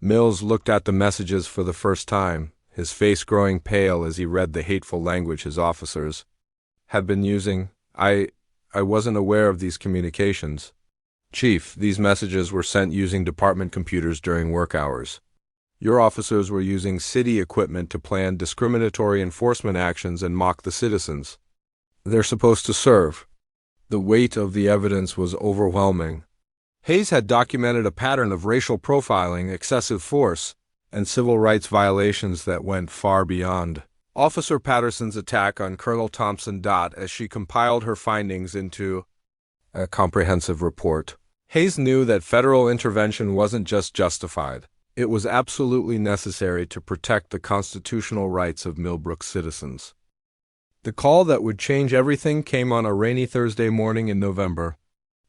Mills looked at the messages for the first time, his face growing pale as he read the hateful language his officers had been using. I wasn't aware of these communications. Chief, these messages were sent using department computers during work hours. Your officers were using city equipment to plan discriminatory enforcement actions and mock the citizens. They're supposed to serve. The weight of the evidence was overwhelming. Hayes had documented a pattern of racial profiling, excessive force, and civil rights violations that went far beyond Officer Patterson's attack on Colonel Thompson. As she compiled her findings into a comprehensive report, Hayes knew that federal intervention wasn't just justified. It was absolutely necessary to protect the constitutional rights of Millbrook citizens. The call that would change everything came on a rainy Thursday morning in November.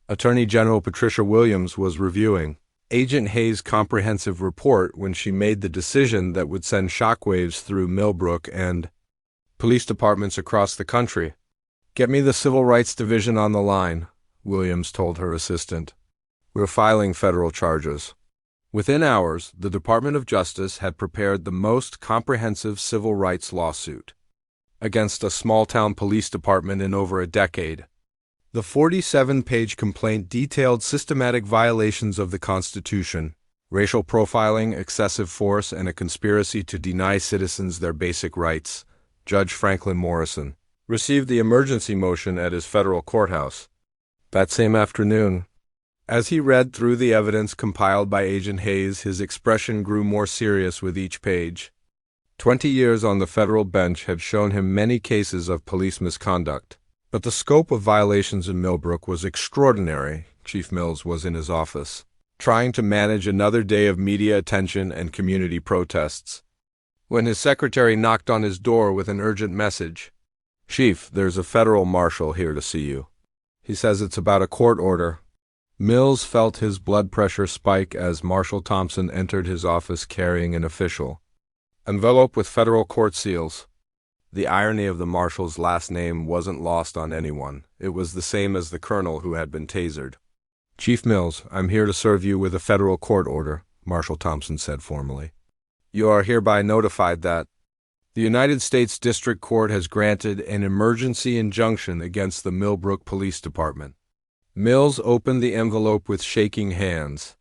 Attorney General Patricia Williams was reviewing Agent Hayes' comprehensive report when she made the decision that would send shockwaves through Millbrook and police departments across the country. Get me the Civil Rights Division on the line, Williams told her assistant. We're filing federal charges. Within hours, the Department of Justice had prepared the most comprehensive civil rights lawsuit against a small-town police department in over a decade. The 47-page complaint detailed systematic violations of the Constitution, racial profiling, excessive force, and a conspiracy to deny citizens their basic rights. Judge Franklin Morrison received the emergency motion at his federal courthouse that same afternoon. As he read through the evidence compiled by Agent Hayes, his expression grew more serious with each page. 20 years on the federal bench had shown him many cases of police misconduct, but the scope of violations in Millbrook was extraordinary. Chief Mills was in his office, trying to manage another day of media attention and community protests, when his secretary knocked on his door with an urgent message. Chief, there's a federal marshal here to see you. He says it's about a court order. Mills felt his blood pressure spike as Marshal Thompson entered his office carrying an official envelope with federal court seals. The irony of the marshal's last name wasn't lost on anyone. It was the same as the colonel who had been tasered. Chief Mills, I'm here to serve you with a federal court order, Marshal Thompson said formally. You are hereby notified that the United States District Court has granted an emergency injunction against the Millbrook Police Department. Mills opened the envelope with shaking hands.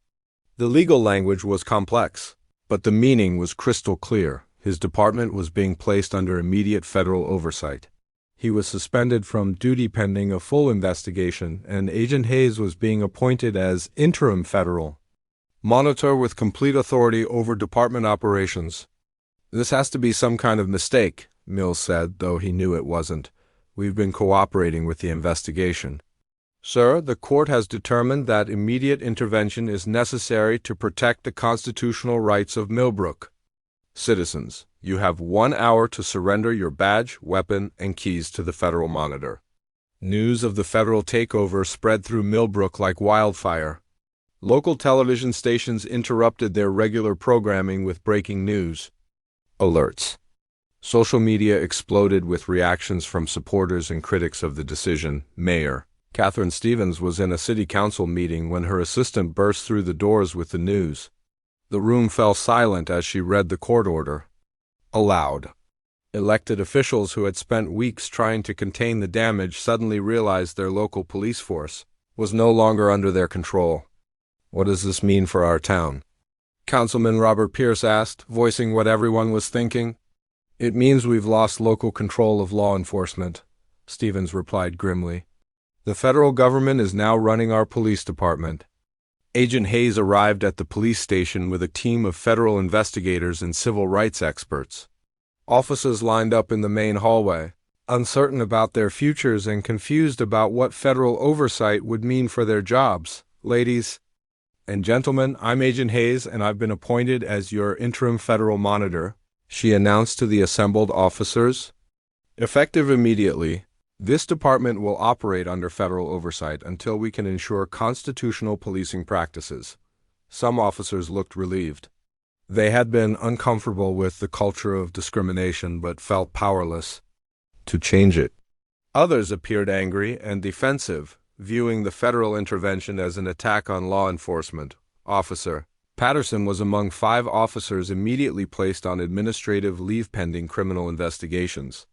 The legal language was complex, but the meaning was crystal clear. His department was being placed under immediate federal oversight. He was suspended from duty pending a full investigation, and Agent Hayes was being appointed as interim federal monitor with complete authority over department operations. "This has to be some kind of mistake," Mills said, though he knew it wasn't. "We've been cooperating with the investigation." "Sir, the court has determined that immediate intervention is necessary to protect the constitutional rights of Millbrook. Citizens, you have 1 hour to surrender your badge, weapon, and keys to the federal monitor." News of the federal takeover spread through Millbrook like wildfire. Local television stations interrupted their regular programming with breaking news alerts. Social media exploded with reactions from supporters and critics of the decision. Mayor Catherine Stevens was in a city council meeting when her assistant burst through the doors with the news. The room fell silent as she read the court order aloud. Elected officials who had spent weeks trying to contain the damage suddenly realized their local police force was no longer under their control. "What does this mean for our town?" Councilman Robert Pierce asked, voicing what everyone was thinking. "It means we've lost local control of law enforcement," Stevens replied grimly. "The federal government is now running our police department." Agent Hayes arrived at the police station with a team of federal investigators and civil rights experts. Officers lined up in the main hallway, uncertain about their futures and confused about what federal oversight would mean for their jobs. "Ladies and gentlemen, I'm Agent Hayes, and I've been appointed as your interim federal monitor," she announced to the assembled officers. "Effective immediately, this department will operate under federal oversight until we can ensure constitutional policing practices." Some officers looked relieved. They had been uncomfortable with the culture of discrimination but felt powerless to change it. Others appeared angry and defensive, viewing the federal intervention as an attack on law enforcement. Officer Patterson was among 5 officers immediately placed on administrative leave pending criminal investigations.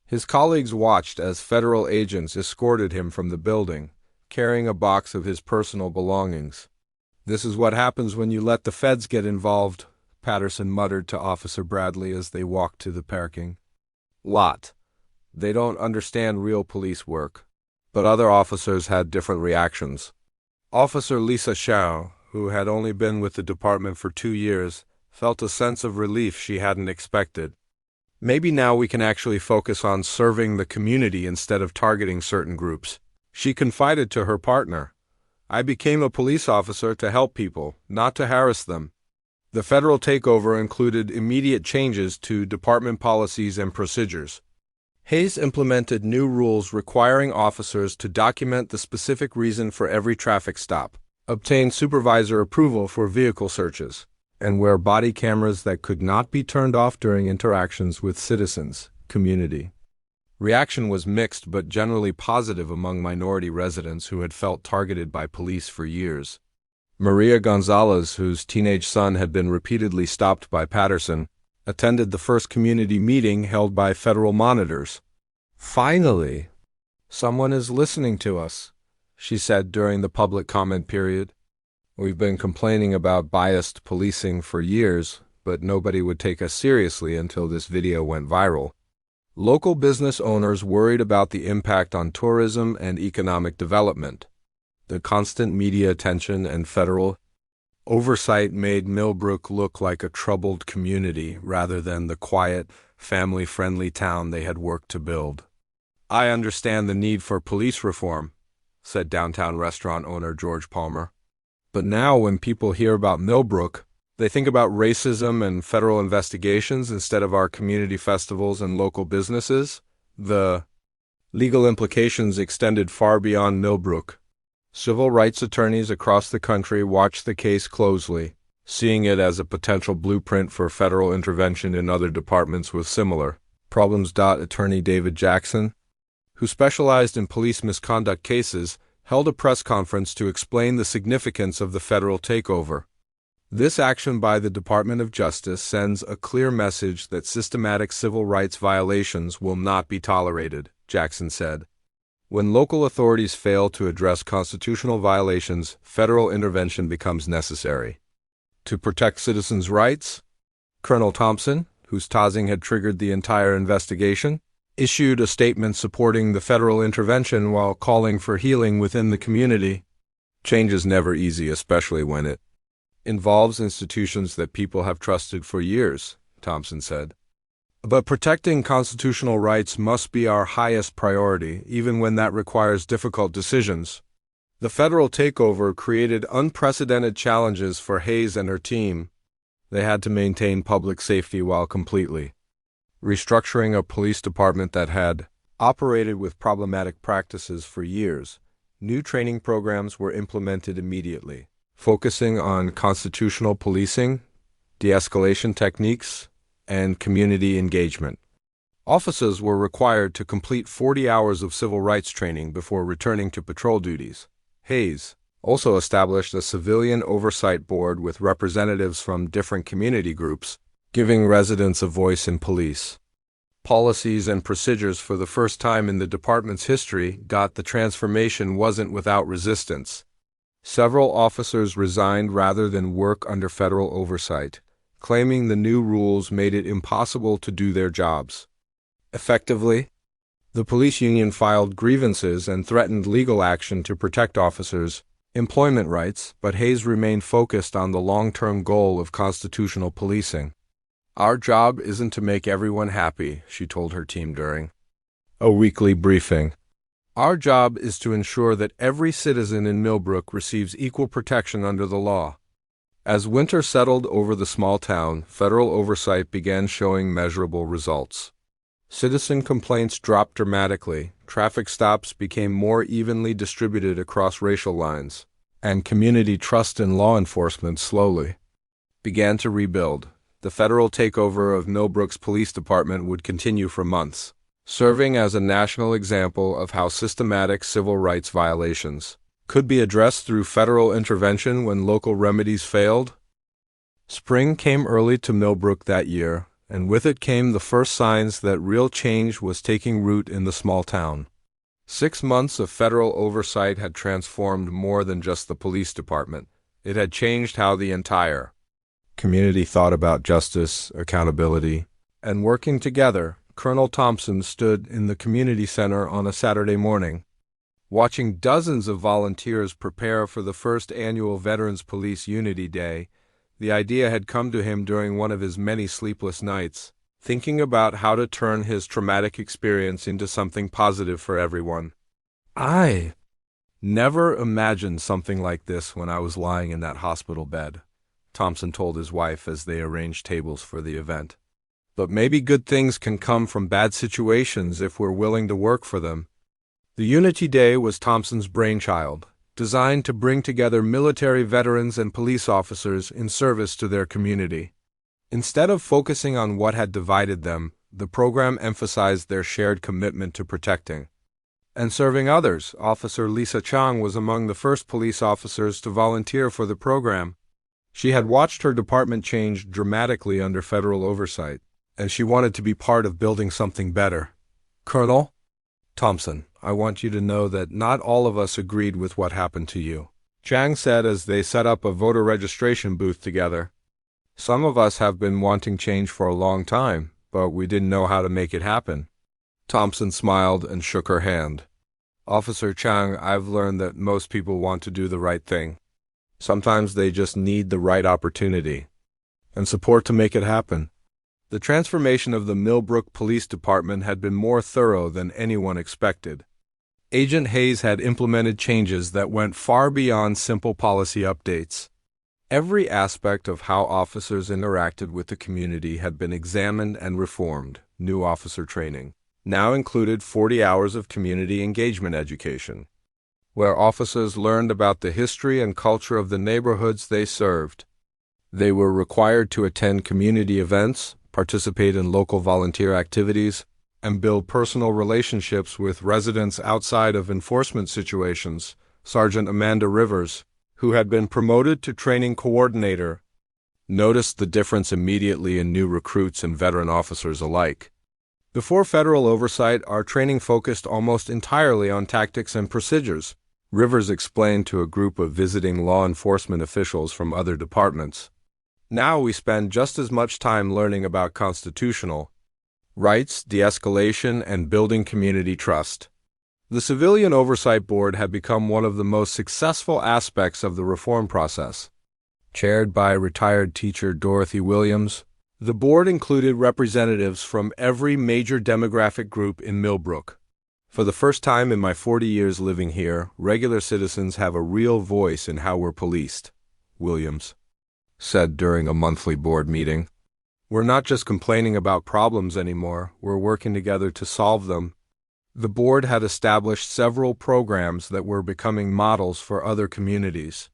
His colleagues watched as federal agents escorted him from the building, carrying a box of his personal belongings. "This is what happens when you let the feds get involved," Patterson muttered to Officer Bradley as they walked to the parking lot. "They don't understand real police work." But other officers had different reactions. Officer Lisa Shaw, who had only been with the department for 2 years, felt a sense of relief she hadn't expected. "Maybe now we can actually focus on serving the community instead of targeting certain groups," she confided to her partner. "I became a police officer to help people, not to harass them." The federal takeover included immediate changes to department policies and procedures. Hayes implemented new rules requiring officers to document the specific reason for every traffic stop, obtain supervisor approval for vehicle searches, and wear body cameras that could not be turned off during interactions with citizens, community. Reaction was mixed but generally positive among minority residents who had felt targeted by police for years. Maria Gonzalez, whose teenage son had been repeatedly stopped by Patterson, attended the first community meeting held by federal monitors. "Finally, someone is listening to us," she said during the public comment period. "We've been complaining about biased policing for years, but nobody would take us seriously until this video went viral." Local business owners worried about the impact on tourism and economic development. The constant media attention and federal oversight made Millbrook look like a troubled community rather than the quiet, family-friendly town they had worked to build. "I understand the need for police reform," said downtown restaurant owner George Palmer. "But now when people hear about Millbrook, they think about racism and federal investigations instead of our community festivals and local businesses." The legal implications extended far beyond Millbrook. Civil rights attorneys across the country watched the case closely, seeing it as a potential blueprint for federal intervention in other departments with similar problems. Attorney David Jackson, who specialized in police misconduct cases, held a press conference to explain the significance of the federal takeover. "This action by the Department of Justice sends a clear message that systematic civil rights violations will not be tolerated," Jackson said. "When local authorities fail to address constitutional violations, federal intervention becomes necessary." To protect citizens' rights, Colonel Thompson, whose tasing had triggered the entire investigation, issued a statement supporting the federal intervention while calling for healing within the community. Change is never easy, especially when it involves institutions that people have trusted for years, Thompson said. But protecting constitutional rights must be our highest priority, even when that requires difficult decisions. The federal takeover created unprecedented challenges for Hayes and her team. They had to maintain public safety while completely restructuring a police department that had operated with problematic practices for years. New training programs were implemented immediately, focusing on constitutional policing, de-escalation techniques, and community engagement. Officers were required to complete 40 hours of civil rights training before returning to patrol duties. Hayes also established a civilian oversight board with representatives from different community groups, giving residents a voice in police policies and procedures. For the first time in the department's history, the transformation wasn't without resistance. Several officers resigned rather than work under federal oversight, claiming the new rules made it impossible to do their jobs effectively. The police union filed grievances and threatened legal action to protect officers' employment rights, but Hayes remained focused on the long-term goal of constitutional policing. "Our job isn't to make everyone happy," she told her team during a weekly briefing. "Our job is to ensure that every citizen in Millbrook receives equal protection under the law." As winter settled over the small town, federal oversight began showing measurable results. Citizen complaints dropped dramatically, traffic stops became more evenly distributed across racial lines, and community trust in law enforcement slowly began to rebuild. The federal takeover of Millbrook's police department would continue for months, serving as a national example of how systematic civil rights violations could be addressed through federal intervention when local remedies failed. Spring came early to Millbrook that year, and with it came the first signs that real change was taking root in the small town. 6 months of federal oversight had transformed more than just the police department. It had changed how the entire community thought about justice, accountability, and working together. Colonel Thompson stood in the community center on a Saturday morning, watching dozens of volunteers prepare for the first annual Veterans Police Unity Day. The idea had come to him during one of his many sleepless nights, thinking about how to turn his traumatic experience into something positive for everyone. "I never imagined something like this when I was lying in that hospital bed," Thompson told his wife as they arranged tables for the event. "But maybe good things can come from bad situations if we're willing to work for them." The Unity Day was Thompson's brainchild, designed to bring together military veterans and police officers in service to their community. Instead of focusing on what had divided them, the program emphasized their shared commitment to protecting and serving others. Officer Lisa Chang was among the first police officers to volunteer for the program. She had watched her department change dramatically under federal oversight, and she wanted to be part of building something better. "Colonel Thompson, I want you to know that not all of us agreed with what happened to you," Chang said as they set up a voter registration booth together. "Some of us have been wanting change for a long time, but we didn't know how to make it happen." Thompson smiled and shook her hand. "Officer Chang, I've learned that most people want to do the right thing. Sometimes they just need the right opportunity and support to make it happen." The transformation of the Millbrook Police Department had been more thorough than anyone expected. Agent Hayes had implemented changes that went far beyond simple policy updates. Every aspect of how officers interacted with the community had been examined and reformed. New officer training now included 40 hours of community engagement education, where officers learned about the history and culture of the neighborhoods they served. They were required to attend community events, participate in local volunteer activities, and build personal relationships with residents outside of enforcement situations. Sergeant Amanda Rivers, who had been promoted to training coordinator, noticed the difference immediately in new recruits and veteran officers alike. Before federal oversight, our training focused almost entirely on tactics and procedures, Rivers explained to a group of visiting law enforcement officials from other departments. Now we spend just as much time learning about constitutional rights, de-escalation, and building community trust. The Civilian Oversight Board had become one of the most successful aspects of the reform process. Chaired by retired teacher Dorothy Williams, the board included representatives from every major demographic group in Millbrook. For the first time in my 40 years living here, regular citizens have a real voice in how we're policed, Williams said during a monthly board meeting. We're not just complaining about problems anymore, we're working together to solve them. The board had established several programs that were becoming models for other communities.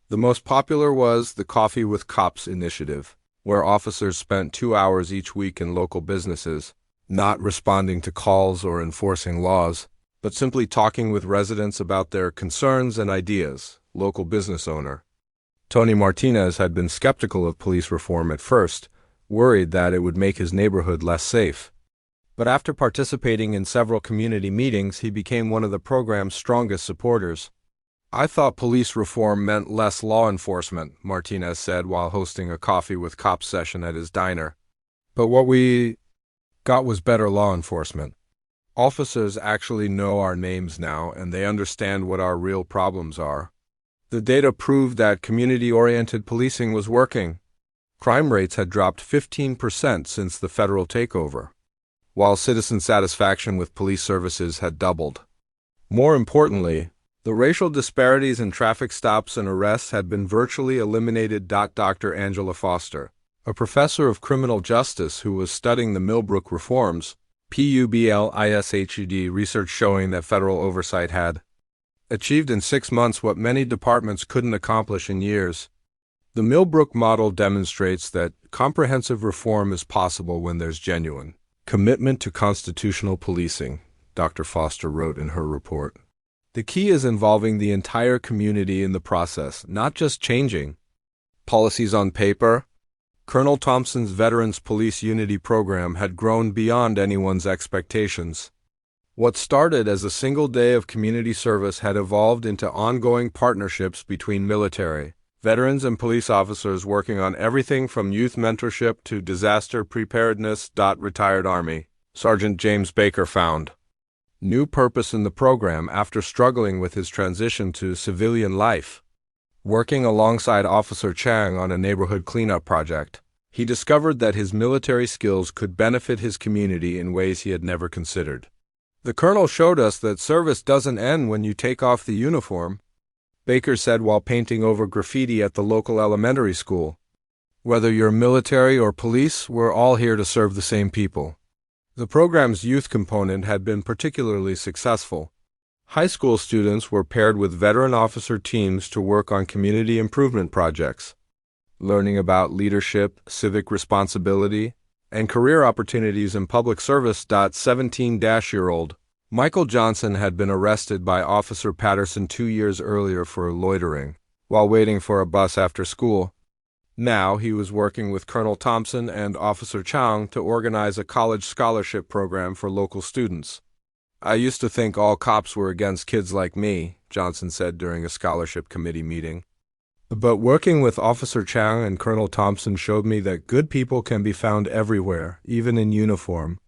The most popular was the Coffee with Cops initiative, where officers spent 2 hours each week in local businesses, not responding to calls or enforcing laws, but simply talking with residents about their concerns and ideas. Local business owner Tony Martinez had been skeptical of police reform at first, worried that it would make his neighborhood less safe. But after participating in several community meetings, he became one of the program's strongest supporters. I thought police reform meant less law enforcement, Martinez said while hosting a Coffee with Cops session at his diner. But what we got was better law enforcement. Officers actually know our names now, and they understand what our real problems are. The data proved that community-oriented policing was working. Crime rates had dropped 15% since the federal takeover, while citizen satisfaction with police services had doubled. More importantly, the racial disparities in traffic stops and arrests had been virtually eliminated. Dr. Angela Foster, a professor of criminal justice who was studying the Millbrook reforms, PUBLISHUD research showing that federal oversight had achieved in 6 months what many departments couldn't accomplish in years. The Millbrook model demonstrates that comprehensive reform is possible when there's genuine commitment to constitutional policing, Dr. Foster wrote in her report. The key is involving the entire community in the process, not just changing policies on paper. Colonel Thompson's Veterans Police Unity program had grown beyond anyone's expectations. What started as a single day of community service had evolved into ongoing partnerships between military, veterans, and police officers working on everything from youth mentorship to disaster preparedness. Retired Army Sergeant James Baker found new purpose in the program after struggling with his transition to civilian life. Working alongside Officer Chang on a neighborhood cleanup project, he discovered that his military skills could benefit his community in ways he had never considered. The colonel showed us that service doesn't end when you take off the uniform, Baker said while painting over graffiti at the local elementary school. Whether you're military or police, we're all here to serve the same people. The program's youth component had been particularly successful. High school students were paired with veteran officer teams to work on community improvement projects, learning about leadership, civic responsibility, and career opportunities in public service. 17-year-old Michael Johnson had been arrested by Officer Patterson 2 years earlier for loitering while waiting for a bus after school. Now he was working with Colonel Thompson and Officer Chang to organize a college scholarship program for local students. I used to think all cops were against kids like me, Johnson said during a scholarship committee meeting. But working with Officer Chang and Colonel Thompson showed me that good people can be found everywhere, even in uniform.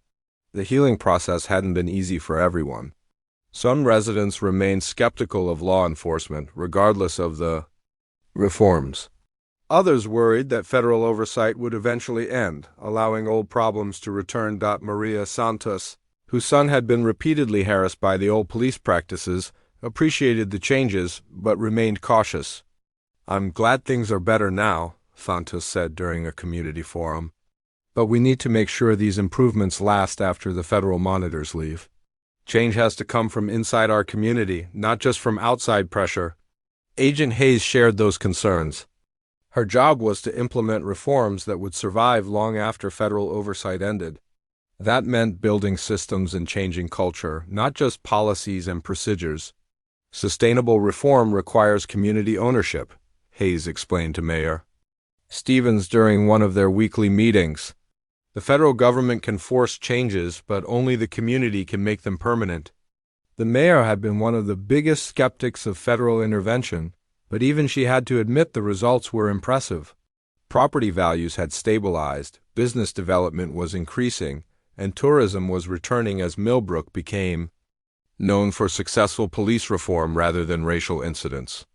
The healing process hadn't been easy for everyone. Some residents remained skeptical of law enforcement, regardless of the reforms. Others worried that federal oversight would eventually end, allowing old problems to return. Maria Santos, whose son had been repeatedly harassed by the old police practices, appreciated the changes, but remained cautious. I'm glad things are better now, Santos said during a community forum. But we need to make sure these improvements last after the federal monitors leave. Change has to come from inside our community, not just from outside pressure. Agent Hayes shared those concerns. Her job was to implement reforms that would survive long after federal oversight ended. That meant building systems and changing culture, not just policies and procedures. Sustainable reform requires community ownership, Hayes explained to Mayor Stevens during one of their weekly meetings. The federal government can force changes, but only the community can make them permanent. The mayor had been one of the biggest skeptics of federal intervention, but even she had to admit the results were impressive. Property values had stabilized, business development was increasing, and tourism was returning as Millbrook became known for successful police reform rather than racial incidents.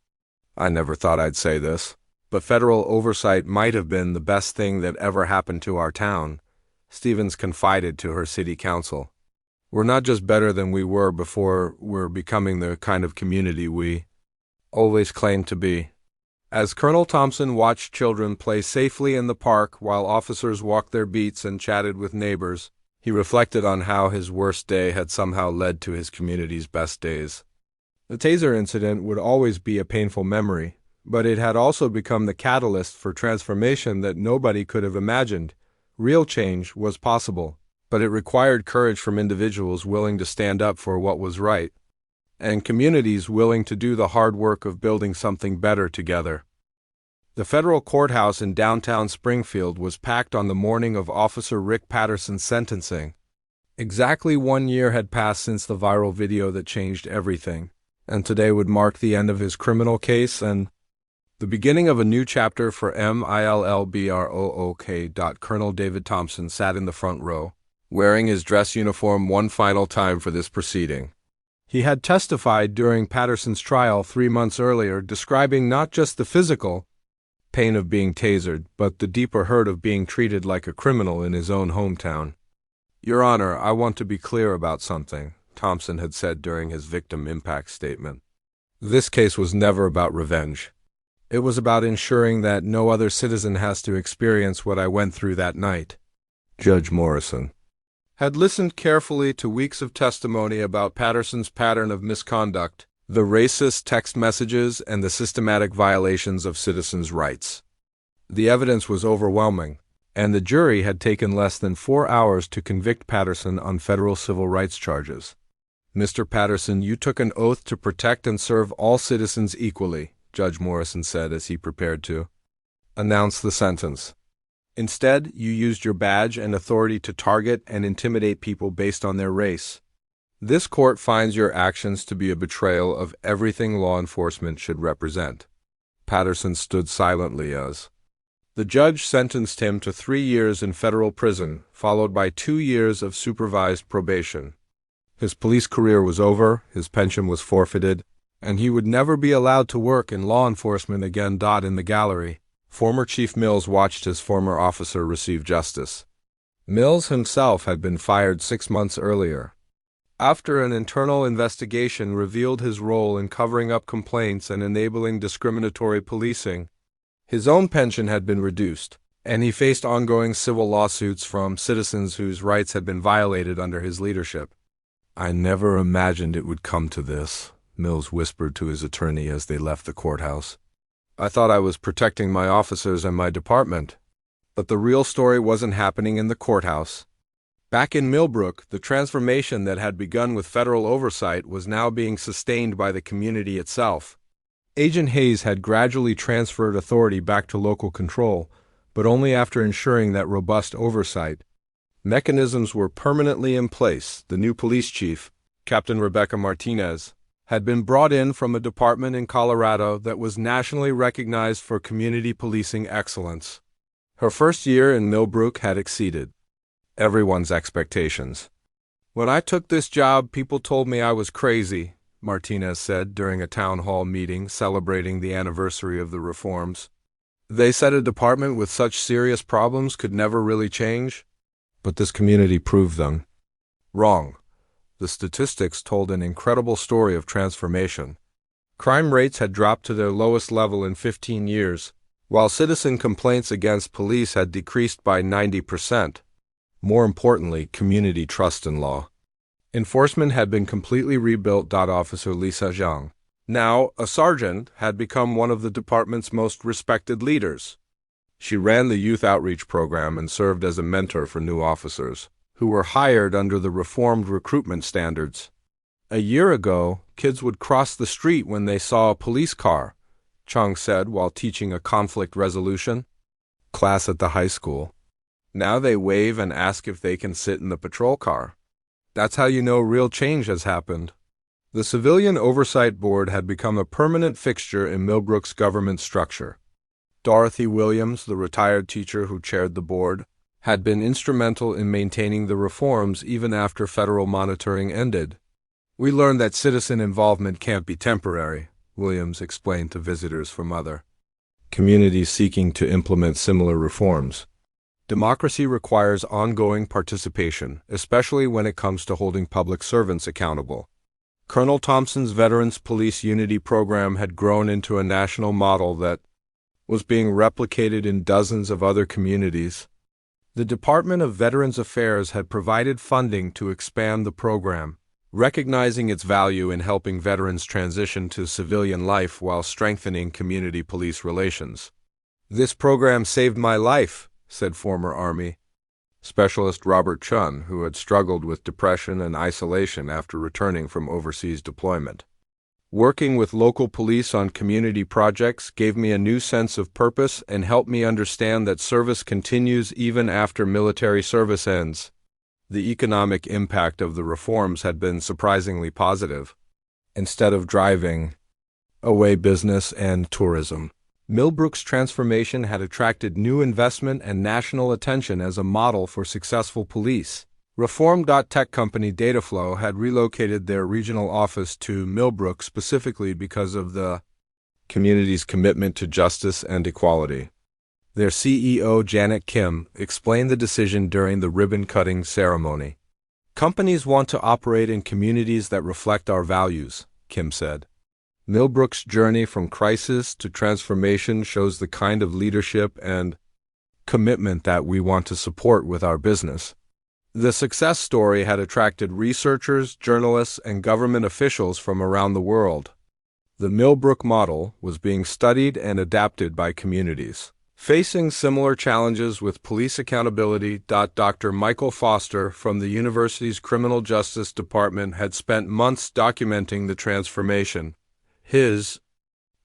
I never thought I'd say this, but federal oversight might have been the best thing that ever happened to our town, Stevens confided to her city council. We're not just better than we were before, we're becoming the kind of community we always claimed to be. As Colonel Thompson watched children play safely in the park while officers walked their beats and chatted with neighbors, he reflected on how his worst day had somehow led to his community's best days. The Taser incident would always be a painful memory, but it had also become the catalyst for transformation that nobody could have imagined. Real change was possible, but it required courage from individuals willing to stand up for what was right, and communities willing to do the hard work of building something better together. The federal courthouse in downtown Springfield was packed on the morning of Officer Rick Patterson's sentencing. Exactly 1 year had passed since the viral video that changed everything, and today would mark the end of his criminal case and the beginning of a new chapter for Millbrook. Colonel David Thompson sat in the front row, wearing his dress uniform one final time for this proceeding. He had testified during Patterson's trial 3 months earlier, describing not just the physical pain of being tasered, but the deeper hurt of being treated like a criminal in his own hometown. Your Honor, I want to be clear about something, Thompson had said during his victim impact statement. This case was never about revenge. It was about ensuring that no other citizen has to experience what I went through that night. Judge Morrison had listened carefully to weeks of testimony about Patterson's pattern of misconduct, the racist text messages, and the systematic violations of citizens' rights. The evidence was overwhelming, and the jury had taken less than 4 hours to convict Patterson on federal civil rights charges. Mr. Patterson, you took an oath to protect and serve all citizens equally, Judge Morrison said as he prepared to announce the sentence. Instead, you used your badge and authority to target and intimidate people based on their race. This court finds your actions to be a betrayal of everything law enforcement should represent. Patterson stood silently as the judge sentenced him to 3 years in federal prison, followed by 2 years of supervised probation. His police career was over, his pension was forfeited, and he would never be allowed to work in law enforcement again. In the gallery, former Chief Mills watched his former officer receive justice. Mills himself had been fired 6 months earlier, after an internal investigation revealed his role in covering up complaints and enabling discriminatory policing. His own pension had been reduced, and he faced ongoing civil lawsuits from citizens whose rights had been violated under his leadership. I never imagined it would come to this, Mills whispered to his attorney as they left the courthouse. I thought I was protecting my officers and my department. But the real story wasn't happening in the courthouse. Back in Millbrook, the transformation that had begun with federal oversight was now being sustained by the community itself. Agent Hayes had gradually transferred authority back to local control, but only after ensuring that robust oversight mechanisms were permanently in place. The new police chief, Captain Rebecca Martinez, had been brought in from a department in Colorado that was nationally recognized for community policing excellence. Her first year in Millbrook had exceeded everyone's expectations. When I took this job, people told me I was crazy, Martinez said during a town hall meeting celebrating the anniversary of the reforms. They said a department with such serious problems could never really change, but this community proved them wrong. The statistics told an incredible story of transformation. Crime rates had dropped to their lowest level in 15 years, while citizen complaints against police had decreased by 90%. More importantly, community trust in law enforcement had been completely rebuilt. Officer Lisa Zhang, now a sergeant, had become one of the department's most respected leaders. She ran the youth outreach program and served as a mentor for new officers who were hired under the reformed recruitment standards. A year ago, kids would cross the street when they saw a police car, Chung said while teaching a conflict resolution class at the high school. Now they wave and ask if they can sit in the patrol car. That's how you know real change has happened. The Civilian Oversight Board had become a permanent fixture in Millbrook's government structure. Dorothy Williams, the retired teacher who chaired the board, had been instrumental in maintaining the reforms even after federal monitoring ended. "We learned that citizen involvement can't be temporary," Williams explained to visitors from other communities seeking to implement similar reforms. "Democracy requires ongoing participation, especially when it comes to holding public servants accountable." Colonel Thompson's Veterans Police Unity program had grown into a national model that was being replicated in dozens of other communities. The Department of Veterans Affairs had provided funding to expand the program, recognizing its value in helping veterans transition to civilian life while strengthening community police relations. "This program saved my life," said former Army Specialist Robert Chun, who had struggled with depression and isolation after returning from overseas deployment. "Working with local police on community projects gave me a new sense of purpose and helped me understand that service continues even after military service ends." The economic impact of the reforms had been surprisingly positive. Instead of driving away business and tourism, Millbrook's transformation had attracted new investment and national attention as a model for successful police. Reform.Tech company Dataflow had relocated their regional office to Millbrook specifically because of the community's commitment to justice and equality. Their CEO, Janet Kim, explained the decision during the ribbon-cutting ceremony. "Companies want to operate in communities that reflect our values," Kim said. Millbrook's journey from crisis to transformation shows the kind of leadership and commitment that we want to support with our business. The success story had attracted researchers, journalists, and government officials from around the world. The Millbrook model was being studied and adapted by communities facing similar challenges with police accountability. Dr. Michael Foster from the university's Criminal Justice Department had spent months documenting the transformation. His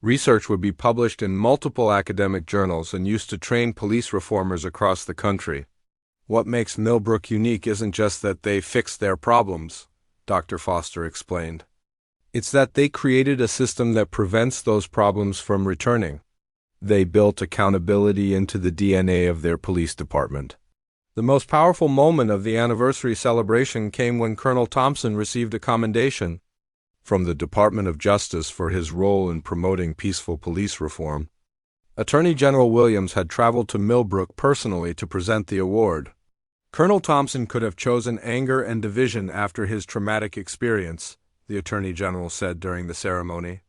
research would be published in multiple academic journals and used to train police reformers across the country. "What makes Millbrook unique isn't just that they fixed their problems," Dr. Foster explained. "It's that they created a system that prevents those problems from returning. They built accountability into the DNA of their police department." The most powerful moment of the anniversary celebration came when Colonel Thompson received a commendation from the Department of Justice for his role in promoting peaceful police reform. Attorney General Williams had traveled to Millbrook personally to present the award. Colonel Thompson could have chosen anger and division after his traumatic experience, the Attorney General said during the ceremony.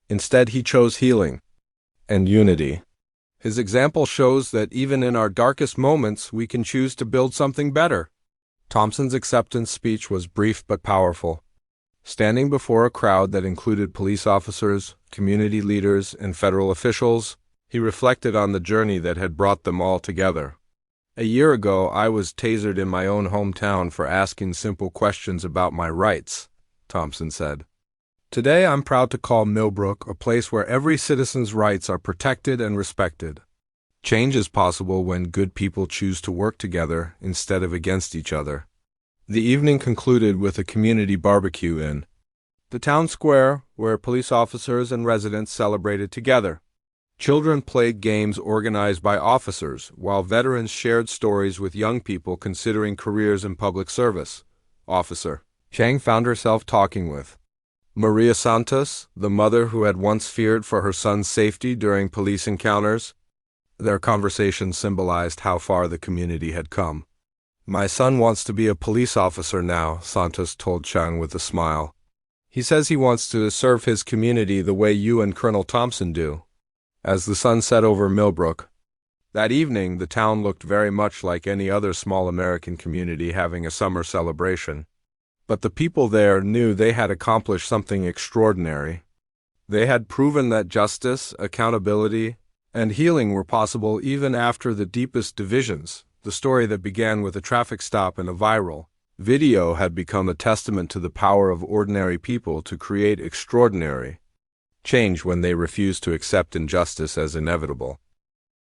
Instead, he chose healing and unity. His example shows that even in our darkest moments, we can choose to build something better. Thompson's acceptance speech was brief but powerful. Standing before a crowd that included police officers, community leaders, and federal officials, he reflected on the journey that had brought them all together. "A year ago, I was tasered in my own hometown for asking simple questions about my rights," Thompson said. "Today, I'm proud to call Millbrook a place where every citizen's rights are protected and respected. Change is possible when good people choose to work together instead of against each other." The evening concluded with a community barbecue in the town square, where police officers and residents celebrated together. Children played games organized by officers, while veterans shared stories with young people considering careers in public service. Officer Chang found herself talking with Maria Santos, the mother who had once feared for her son's safety during police encounters. Their conversation symbolized how far the community had come. "My son wants to be a police officer now," Santos told Chang with a smile. "He says he wants to serve his community the way you and Colonel Thompson do." As the sun set over Millbrook that evening, the town looked very much like any other small American community having a summer celebration. But the people there knew they had accomplished something extraordinary. They had proven that justice, accountability, and healing were possible even after the deepest divisions. The story that began with a traffic stop and a viral video had become a testament to the power of ordinary people to create extraordinary change when they refused to accept injustice as inevitable.